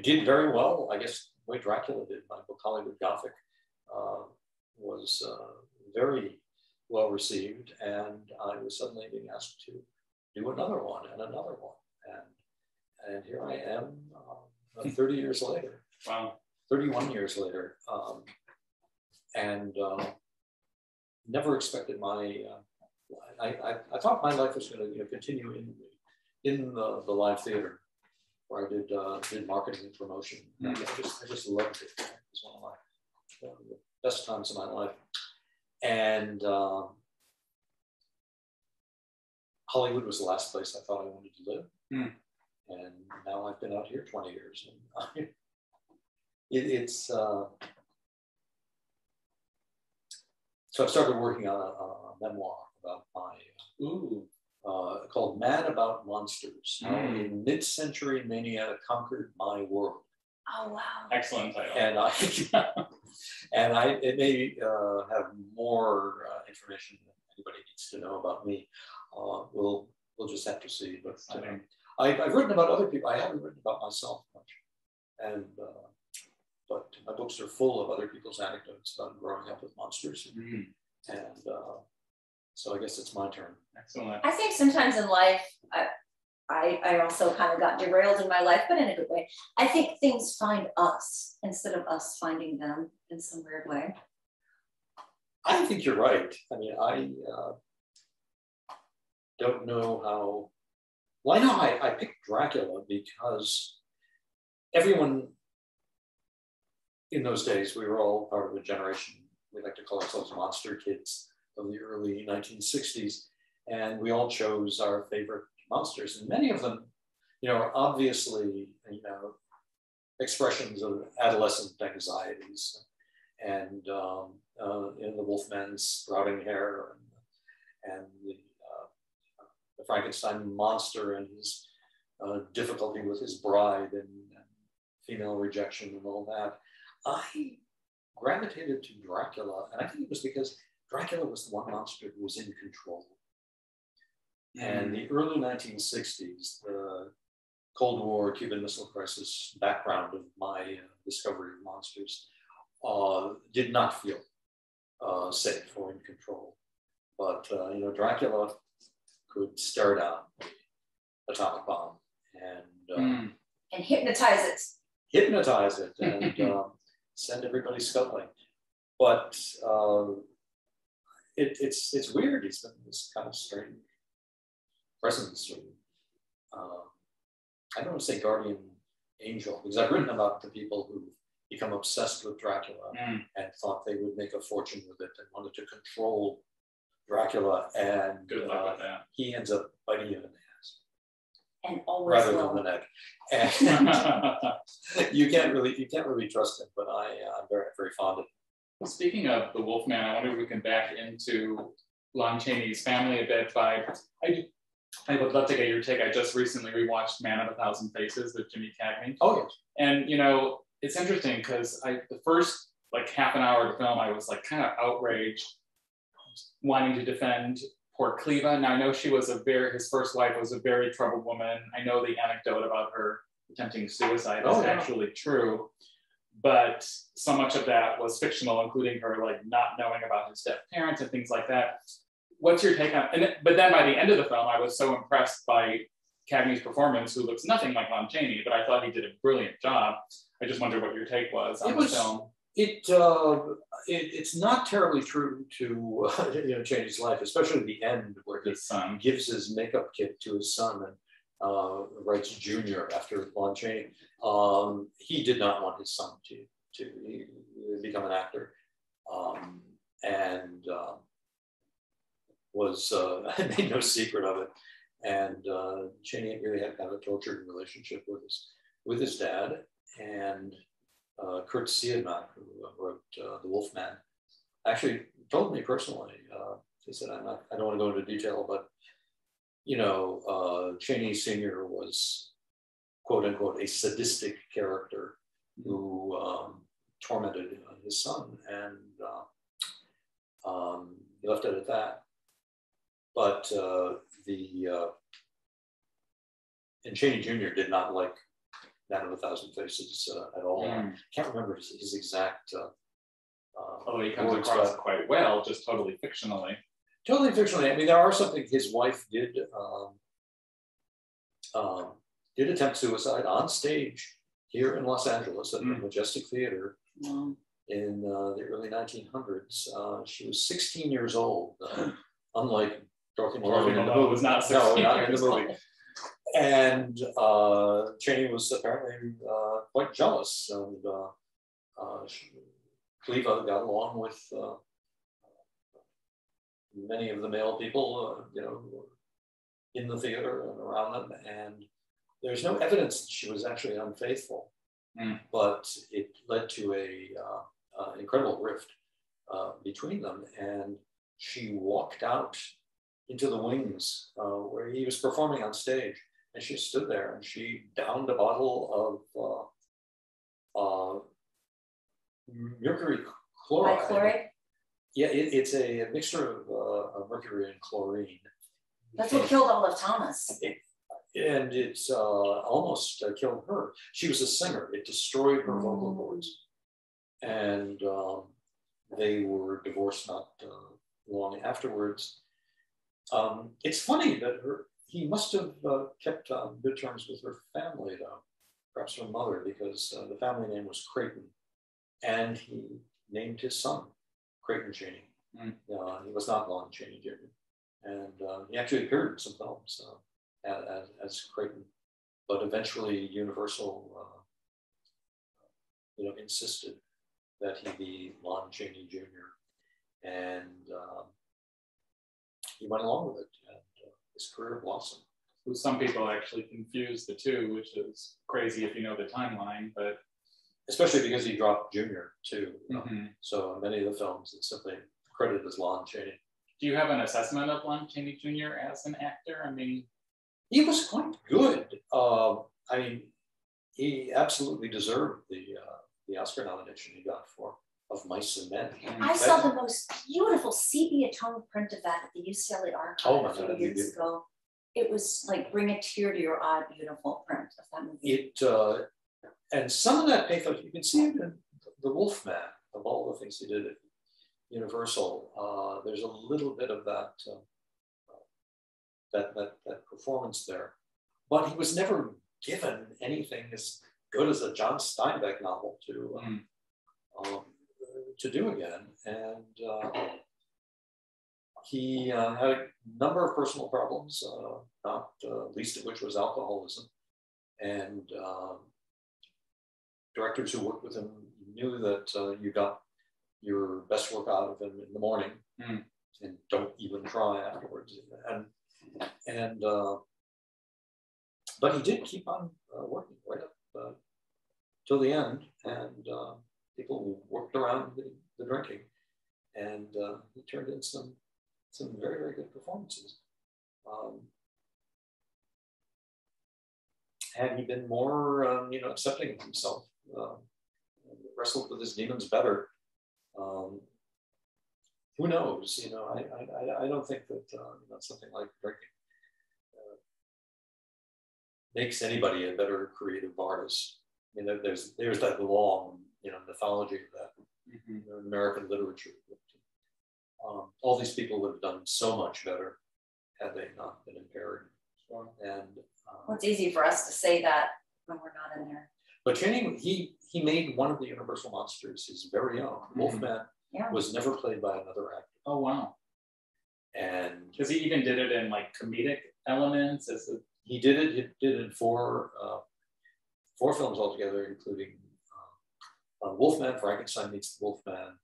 did very well, I guess, the way Dracula did. My book, Hollywood Gothic, was very well received, and I was suddenly being asked to do another one and another one. And here I am 30 years later. Wow. 31 years later. Never expected I thought my life was going to continue in the live theater, where I did marketing and promotion. I just loved it. It was one of my best times of my life. And Hollywood was the last place I thought I wanted to live. And now I've been out here 20 years. And it's so I've started working on a memoir about my called "Mad About Monsters: How a Mid-Century Mania Conquered My World." Oh wow! Excellent title. And it may have more information than anybody needs to know about me. We'll just have to see. But I've written about other people. I haven't written about myself much, and but my books are full of other people's anecdotes about growing up with monsters. And so I guess it's my turn. Excellent. I think sometimes in life, I also kind of got derailed in my life, but in a good way. I think things find us instead of us finding them in some weird way. I think you're right. I mean, I don't know how. Well, I know I picked Dracula because everyone in those days, we were all part of a generation, we like to call ourselves monster kids of the early 1960s. And we all chose our favorite monsters. And many of them, are obviously, expressions of adolescent anxieties. And the Wolfman's sprouting hair and the Frankenstein monster and his difficulty with his bride and female rejection and all that. I gravitated to Dracula, and I think it was because Dracula was the one monster who was in control. And the early 1960s, the Cold War, Cuban Missile Crisis background of my discovery of monsters did not feel safe or in control. But, Dracula could stare down the atomic bomb and hypnotize it. hypnotize it and send everybody scuttling. But it's weird. He's been this kind of strange presence. I don't want to say guardian angel, because I've written about the people who become obsessed with Dracula and thought they would make a fortune with it and wanted to control Dracula, and Good luck with that. he ends up biting you in the ass. And always Rather will. than the neck. And you can't really trust him, but I'm very, very fond of him. Well, speaking of the Wolfman, I wonder if we can back into Lon Chaney's family a bit by, I would love to get your take. I just recently rewatched Man of a Thousand Faces with Jimmy Cagney. Oh, yes. And, you know, it's interesting because the first like half an hour of the film, I was like kind of outraged, wanting to defend poor Cleva. Now I know she was his first wife was a very troubled woman. I know the anecdote about her attempting suicide is actually true, but so much of that was fictional, including her like not knowing about his dead parents and things like that. What's your take on it? But then by the end of the film, I was so impressed by Cagney's performance, who looks nothing like Lon Chaney, but I thought he did a brilliant job. I just wonder what your take was on the film. It's not terribly true to Chaney's life, especially the end where his son gives his makeup kit to his son and writes Junior after Lon Chaney. He did not want his son to become an actor, and was made no secret of it. And Chaney really had kind of a tortured relationship with his dad. And Kurt Siodmak, who wrote The Wolfman, actually told me personally, he said, I don't want to go into detail, but, Chaney Sr. was, quote unquote, a sadistic character who tormented his son, and he left it at that. But and Chaney Jr. did not like Man of a Thousand Faces at all. Can't remember his exact. Although he comes across quite well, just totally fictionally. Totally fictionally. I mean, there are something his wife did attempt suicide on stage here in Los Angeles at the Majestic Theater in the early 1900s. She was 16 years old, unlike Dorothy Malone. Dorothy Malone was not 16 not years in the movie. old. And Chaney was apparently quite jealous, and Cleva got along with many of the male people, in the theater and around them. And there's no evidence that she was actually unfaithful, but it led to a incredible rift between them. And she walked out into the wings where he was performing on stage. And she stood there and she downed a bottle of mercury chloride. Bichloride? Yeah, it's a mixture of mercury and chlorine. That's what killed Olive Thomas. And it's almost killed her. She was a singer. It destroyed her vocal cords. And they were divorced not long afterwards. It's funny that he must have kept on good terms with her family, though, perhaps her mother, because the family name was Creighton, and he named his son Creighton Chaney. He was not Lon Chaney Jr., and he actually appeared in some films as Creighton, but eventually Universal, insisted that he be Lon Chaney Jr., and he went along with it, and his career blossomed. Some people actually confuse the two, which is crazy if you know the timeline, but especially because he dropped Junior too. So in many of the films, it's simply credited as Lon Chaney. Do you have an assessment of Lon Chaney Jr. as an actor? I mean, he was quite good. I mean, he absolutely deserved the Oscar nomination he got for Of Mice and Men. I saw the most beautiful sepia tone print of that at the UCLA Archive a few years ago. It was like bring a tear to your eye, beautiful print of that movie. And some of that pathos, you can see it in The Wolfman, of all the things he did at Universal. There's a little bit of that performance there, but he was never given anything as good as a John Steinbeck novel to do again. And he had a number of personal problems, not least of which was alcoholism. And directors who worked with him knew that you got your best work out of him in the morning, and don't even try afterwards. And but he did keep on working right up till the end, and people worked around the drinking, and he turned in some very, very good performances. Had he been more accepting of himself, wrestled with his demons better, who knows? I don't think that something like drinking makes anybody a better creative artist. I mean, there's that long mythology of that in American literature. All these people would have done so much better had they not been impaired. And well, it's easy for us to say that when we're not in there. But Chaney, he made one of the Universal monsters his very own. Wolfman was never played by another actor. Oh wow! And because he even did it in like comedic elements. He did it. He did it in four films altogether, including Wolfman, Frankenstein Meets the Wolfman,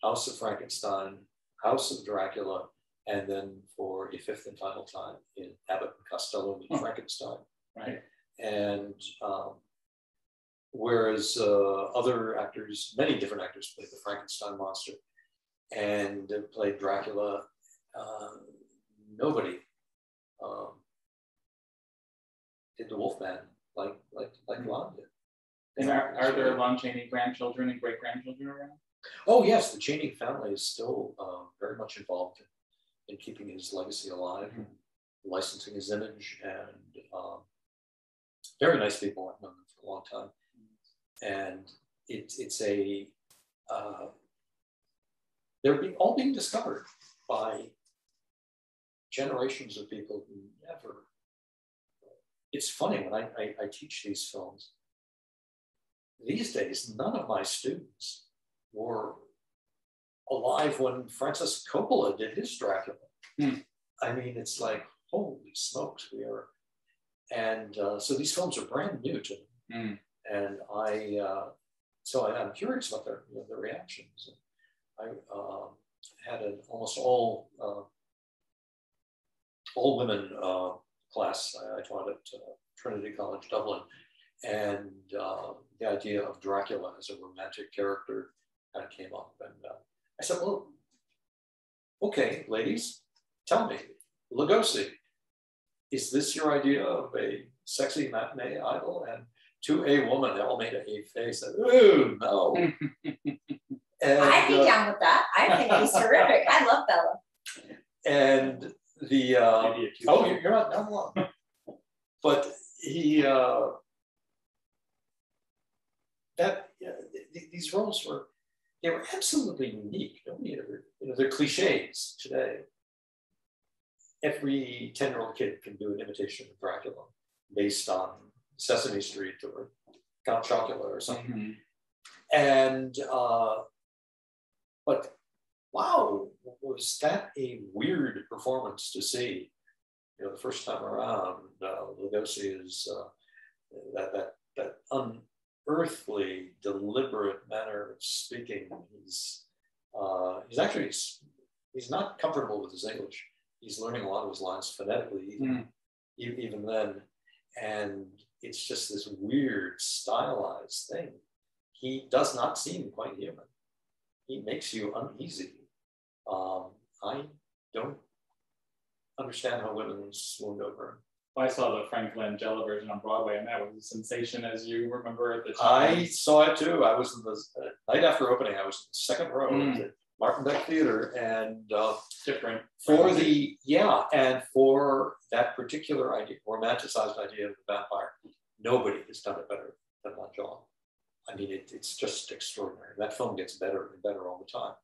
House of Frankenstein, House of Dracula, and then for a fifth and final time in Abbott and Costello Meet Frankenstein. Right. And whereas other actors, many different actors played the Frankenstein monster and played Dracula, nobody did the Wolfman like Lon did. And are there Lon Chaney grandchildren and great-grandchildren around? Oh yes, the Chaney family is still very much involved in keeping his legacy alive, and licensing his image, and very nice people. I've known them for a long time, and it's a they're all being discovered by generations of people who never. It's funny when I teach these films. These days, none of my students were alive when Francis Coppola did his Dracula. I mean, it's like, holy smokes, we are. And so these films are brand new to them. And I'm curious about their reactions. I had an almost all women class I taught at Trinity College, Dublin. And the idea of Dracula as a romantic character kind of came up. And I said, well, okay, ladies, tell me, Lugosi, is this your idea of a sexy matinee idol? And to a woman, they all made a face. Ooh, no. And, I'd be down with that. I think he's terrific. I love Bella. And the, you're not down alone. But he, these roles were absolutely unique. Nobody ever, they're cliches today. Every 10-year-old kid can do an imitation of Dracula based on Sesame Street or Count Chocula or something. And, but wow, was that a weird performance to see? The first time around, Lugosi is that unearthly, deliberate manner of speaking. He's not comfortable with his English. He's learning a lot of his lines phonetically, even then. And it's just this weird, stylized thing. He does not seem quite human. He makes you uneasy. I don't understand how women swooned over him. Well, I saw the Frank Langella version on Broadway, and that was a sensation, as you remember at the time. I saw it too. I was in the night after opening. I was in the second row at the Martin Beck Theater, and different and for that particular idea, romanticized idea of the vampire, nobody has done it better than Lon Chaney. I mean, it's just extraordinary. That film gets better and better all the time.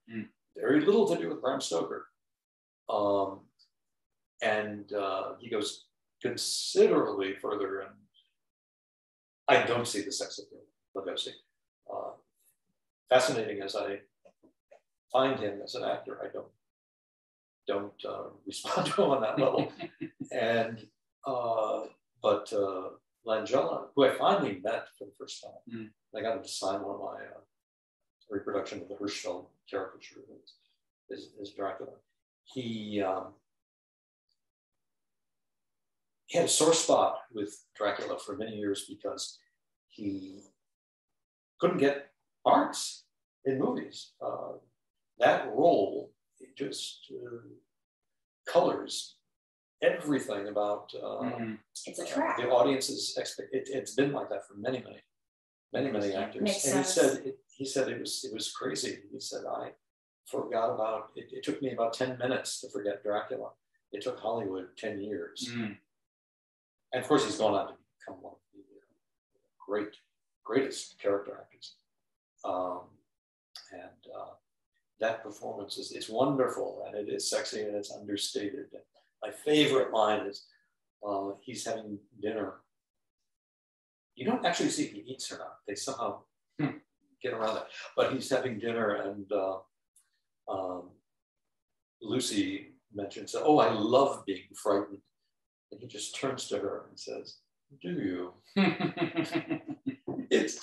Very little to do with Bram Stoker. And he goes considerably further I don't see the sex appeal of Lugosi. Fascinating as I find him as an actor, I don't respond to him on that level. And but Langella, who I finally met for the first time, I got him to sign one of my reproduction of the Hirschfeld caricature is Dracula. He had a sore spot with Dracula for many years because he couldn't get parts in movies. That role just colors everything about it's a trap. the audience's it's been like that for many actors. Makes and sense. he said it was crazy. He said, I forgot about it. It took me about 10 minutes to forget Dracula. It took Hollywood 10 years. And of course, he's gone on to become one of the greatest character actors. That performance is wonderful, and it is sexy, and it's understated. And my favorite line is he's having dinner. You don't actually see if he eats or not. They somehow get around that. But he's having dinner, and Lucy mentions, "Oh, I love being frightened." And he just turns to her and says, "Do you?" It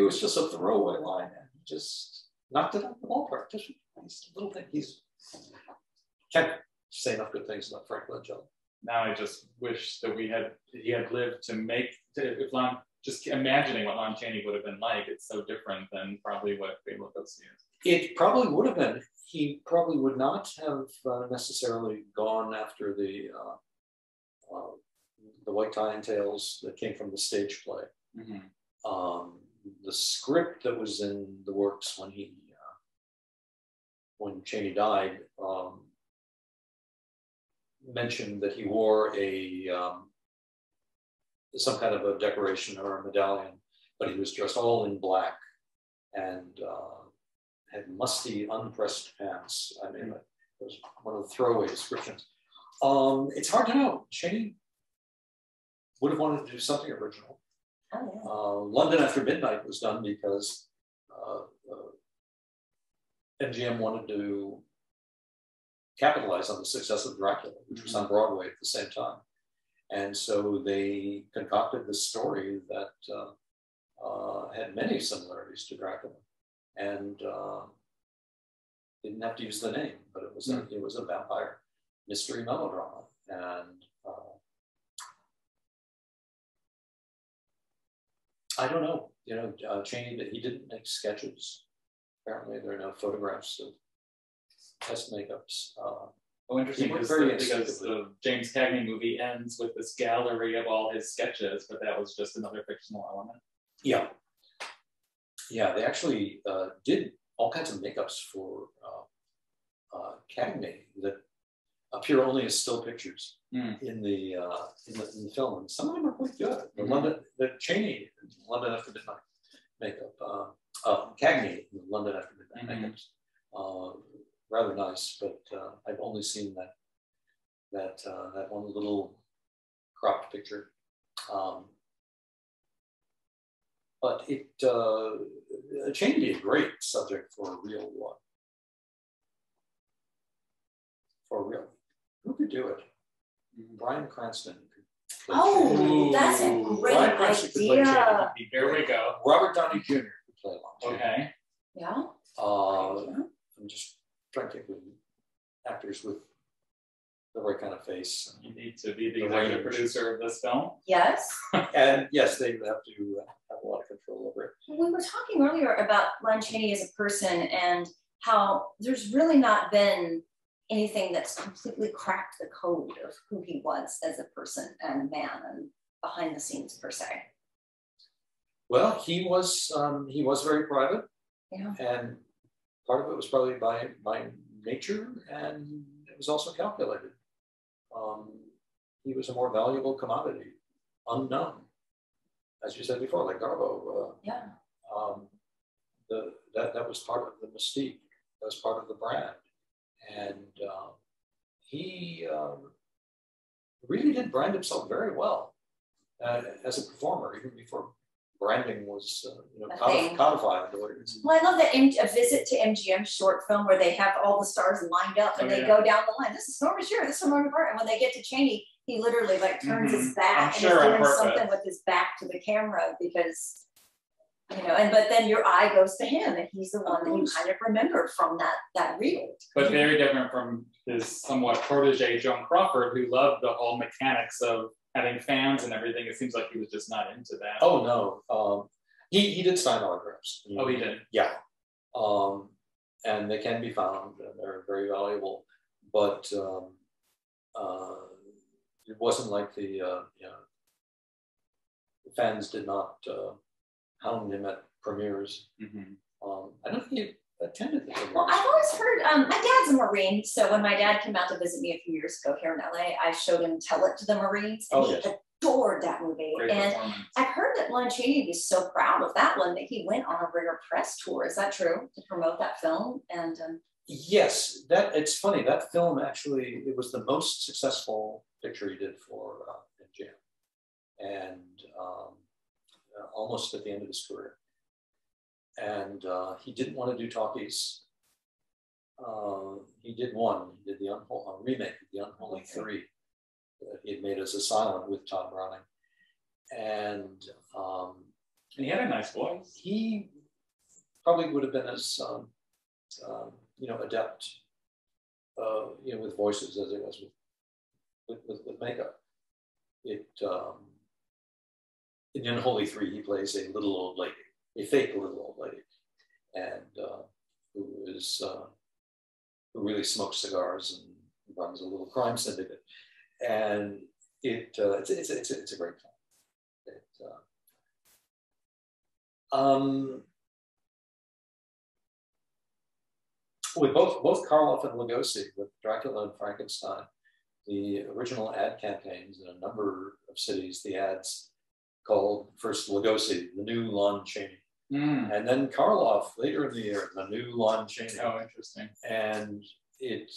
was just a throwaway line, and he just knocked it out of the ballpark. Just these little thing. He's can't say enough good things about Frank Langella. Now I just wish that he had lived to make, if Lon, just imagining what Lon Chaney would have been like, it's so different than probably what Bela Lugosi is. It probably would have been. He probably would not have necessarily gone after the white tie and tails that came from the stage play. The script that was in the works when Chaney died mentioned that he wore some kind of a decoration or a medallion, but he was dressed all in black and had musty, unpressed pants. I mean, it was one of the throwaway descriptions. It's hard to know. Chaney would have wanted to do something original. Oh, yeah. London After Midnight was done because MGM wanted to capitalize on the success of Dracula, which was on Broadway at the same time. And so they concocted this story that had many similarities to Dracula, and didn't have to use the name, but it was a vampire mystery melodrama. And I don't know, Chaney, he didn't make sketches. Apparently, there are no photographs of test makeups. Interesting, because the James Cagney movie ends with this gallery of all his sketches, but that was just another fictional element. Yeah. Yeah, they actually did all kinds of makeups for Cagney that appear only as still pictures in the film, and some of them are quite good. The Chaney London After Midnight makeup, Cagney London After Midnight makeups, rather nice, but I've only seen that one little cropped picture. But Chaney be a great subject for a real one. Who could do it? Bryan Cranston could play Chaney. That's a great idea. Here we go. Robert Downey Jr. could play Lon Chaney. Okay. Yeah. I'm just trying to think of actors with the right kind of face. You need to be the executive producer of this film. Yes. And yes, they would have to have a lot of control over it. We were talking earlier about Lon Chaney as a person and how there's really not been anything that's completely cracked the code of who he was as a person and man and behind the scenes per se. Well, he was very private. Yeah. And part of it was probably by nature, and it was also calculated. He was a more valuable commodity, unknown, as you said before, like Garbo. That was part of the mystique. That was part of the brand, and he really did brand himself very well. as a performer, even before branding was thing. codified. Well, I love that A Visit to MGM short film where they have all the stars lined up and they go down the line. This is Norma Shearer, this is Norma Shearer. And when they get to Chaney, he literally like turns his back and is doing something with his back to the camera because, but then your eye goes to him and he's the one that you kind of remember from that reel. But very different from his somewhat protege, Joan Crawford, who loved the whole mechanics of having fans and everything. It seems like he was just not into that. Oh no, he did sign autographs. Oh, he did. Yeah, and they can be found, and they're very valuable. But it wasn't like the fans did not hound him at premieres. I don't think he attended the premieres. Well, I've always heard, my dad's a Marine, so when my dad came out to visit me a few years ago here in LA, I showed him Tell It to the Marines, and he adored that movie. Great and I've heard that Lon Chaney was so proud of that one that he went on a rigor press tour. Is that true, to promote that film? And yes, it's funny, that film actually, it was the most successful picture he did for MGM, and almost at the end of his career. And he didn't want to do talkies. He did one. He did the remake of The Unholy Three that he had made as a silent with Todd Browning. And he had a nice voice. He probably would have been as adept with voices as it was with makeup. In The Unholy Three, he plays a little old lady, a fake little old lady, and who really smokes cigars and runs a little crime syndicate, and it's a great film. With both Karloff and Lugosi, with Dracula and Frankenstein, the original ad campaigns in a number of cities, the ads called first Lugosi, the new Lon Chaney. And then Karloff later in the year, the new Lon Chaney. Oh, interesting. And it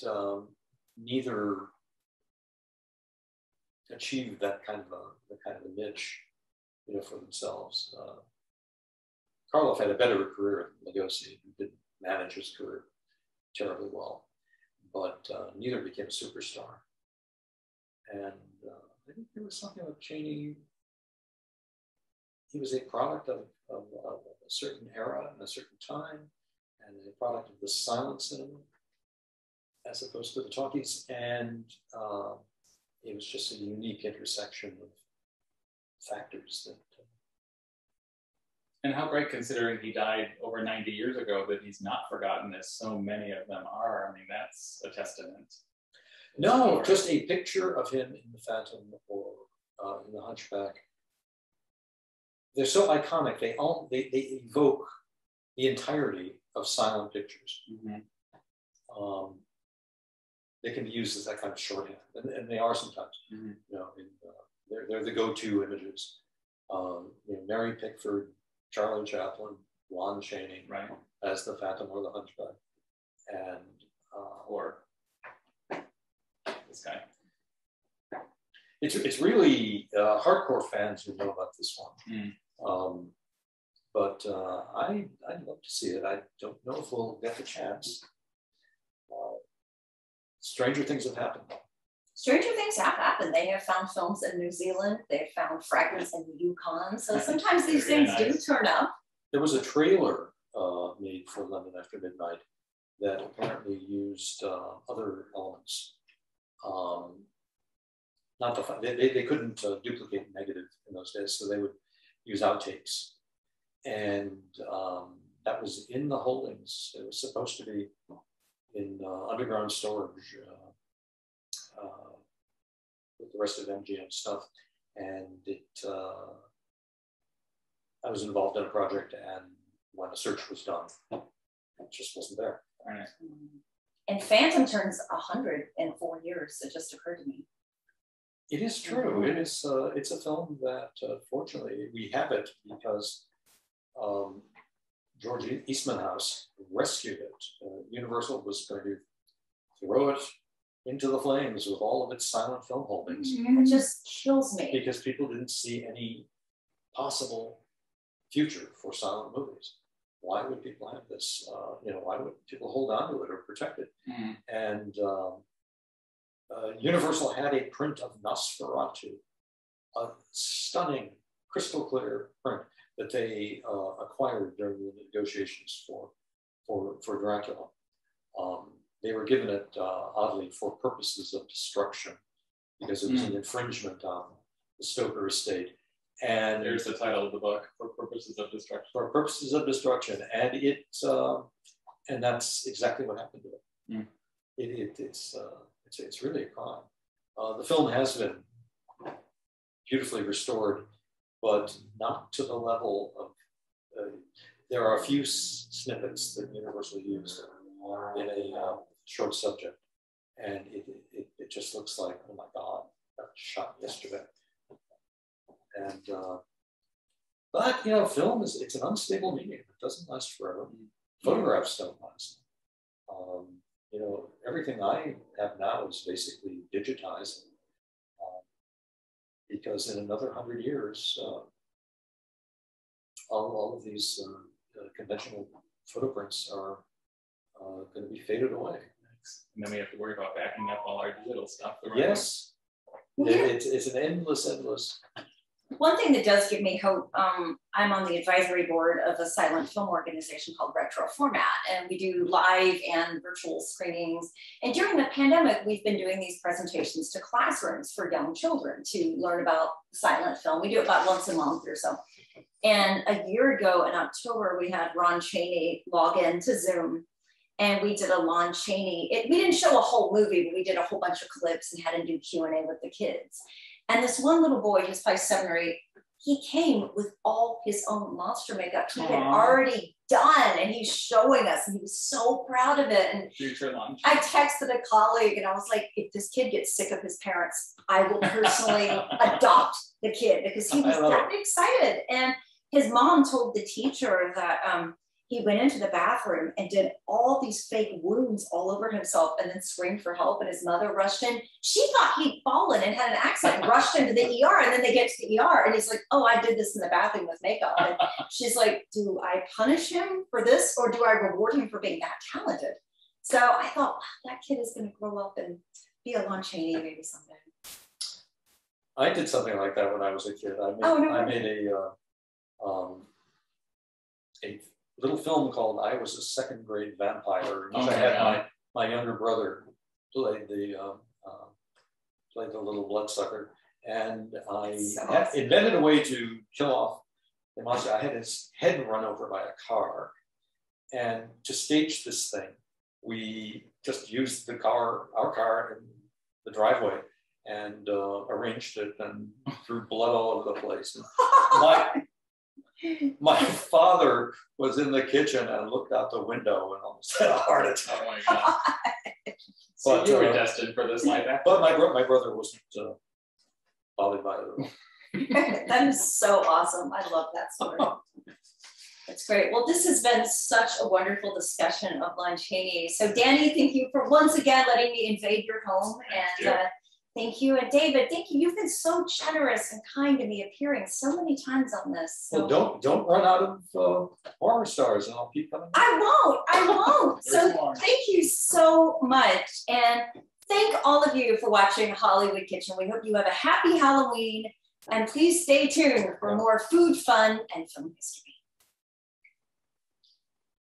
neither achieved that kind of a niche, for themselves. Karloff had a better career than Lugosi. He didn't manage his career terribly well, but neither became a superstar. And I think there was something with Chaney. He was a product of a certain era and a certain time, and a product of the silent cinema, as opposed to the talkies. And it was just a unique intersection of factors that. And how great, considering he died over 90 years ago, that he's not forgotten, as so many of them are. I mean, that's a testament. No, just a picture of him in The Phantom or in The Hunchback. They're so iconic. They evoke the entirety of silent pictures. They can be used as that kind of shorthand, and they are sometimes. They're the go-to images. Mary Pickford, Charlie Chaplin, Lon Chaney, right, as the Phantom or the Hunchback, and or this guy. It's really hardcore fans who know about this one. But I'd love to see it. I don't know if we'll get the chance. Stranger things have happened. Stranger things have happened. They have found films in New Zealand. They've found fragments in the Yukon. So sometimes these things do turn up. There was a trailer made for London After Midnight that apparently used other elements. Not the they couldn't duplicate negative in those days, so they would use outtakes, and that was in the holdings. It was supposed to be in underground storage with the rest of MGM stuff, and I was involved in a project, and when a search was done, it just wasn't there. Right. And Phantom turns 100 in 4 years. It just occurred to me. It is true. It is. It's a film that, fortunately, we have it because George Eastman House rescued it. Universal was going to throw it into the flames with all of its silent film holdings. It just kills me. Because people didn't see any possible future for silent movies. Why would people have this? Why would people hold on to it or protect it? And Universal had a print of Nosferatu, a stunning, crystal clear print that they acquired during the negotiations for Dracula. They were given it, oddly, for purposes of destruction, because it was an infringement on the Stoker estate. And there's the title of the book, For Purposes of Destruction. For Purposes of Destruction. And and that's exactly what happened to it. It's really a crime. The film has been beautifully restored, but not to the level of, there are a few snippets that Universal used in a short subject, and it just looks like, oh my God, that was shot yesterday. And but film it's an unstable medium. It doesn't last forever. Photographs don't last. Everything I have now is basically digitized, because in another 100 years, all of these conventional photoprints are going to be faded away. And then we have to worry about backing up all our digital stuff. Yes, it's an endless. One thing that does give me hope, I'm on the advisory board of a silent film organization called Retro Format, and we do live and virtual screenings. And during the pandemic, we've been doing these presentations to classrooms for young children to learn about silent film. We do it about once a month or so. And a year ago in October, we had Lon Chaney log in to Zoom, and we did a Lon Chaney. We didn't show a whole movie, but we did a whole bunch of clips and had to do Q&A with the kids. And this one little boy, he was probably 7 or 8, he came with all his own monster makeup he had already done, and he's showing us, and he was so proud of it. And I texted a colleague, and I was like, if this kid gets sick of his parents, I will personally adopt the kid, because he was that excited. And his mom told the teacher that he went into the bathroom and did all these fake wounds all over himself and then screamed for help. And his mother rushed in. She thought he'd fallen and had an accident, rushed into the ER. And then they get to the ER and he's like, oh, I did this in the bathroom with makeup. And she's like, do I punish him for this, or do I reward him for being that talented? So I thought, wow, that kid is going to grow up and be a Lon Chaney maybe someday. I did something like that when I was a kid. I made a little film called "I Was a Second Grade Vampire," in which I had my younger brother played the little bloodsucker, and I invented a way to kill off the monster. I had his head run over by a car, and to stage this thing, we just used our car in the driveway and arranged it and threw blood all over the place. My father was in the kitchen and looked out the window and almost had a heart attack. Oh my God. So you were destined for this life after. But my brother wasn't bothered by it. That is so awesome. I love that story. That's great. Well, this has been such a wonderful discussion of Lon Chaney. So Danny, thank you for once again letting me invade your home. Thank you. And David, thank you. You've been so generous and kind to me, appearing so many times on this. So. Well, don't run out of horror stars, and I'll keep coming. I won't. So thank you so much. And thank all of you for watching Hollywood Kitchen. We hope you have a happy Halloween, and please stay tuned for more food, fun, and film history.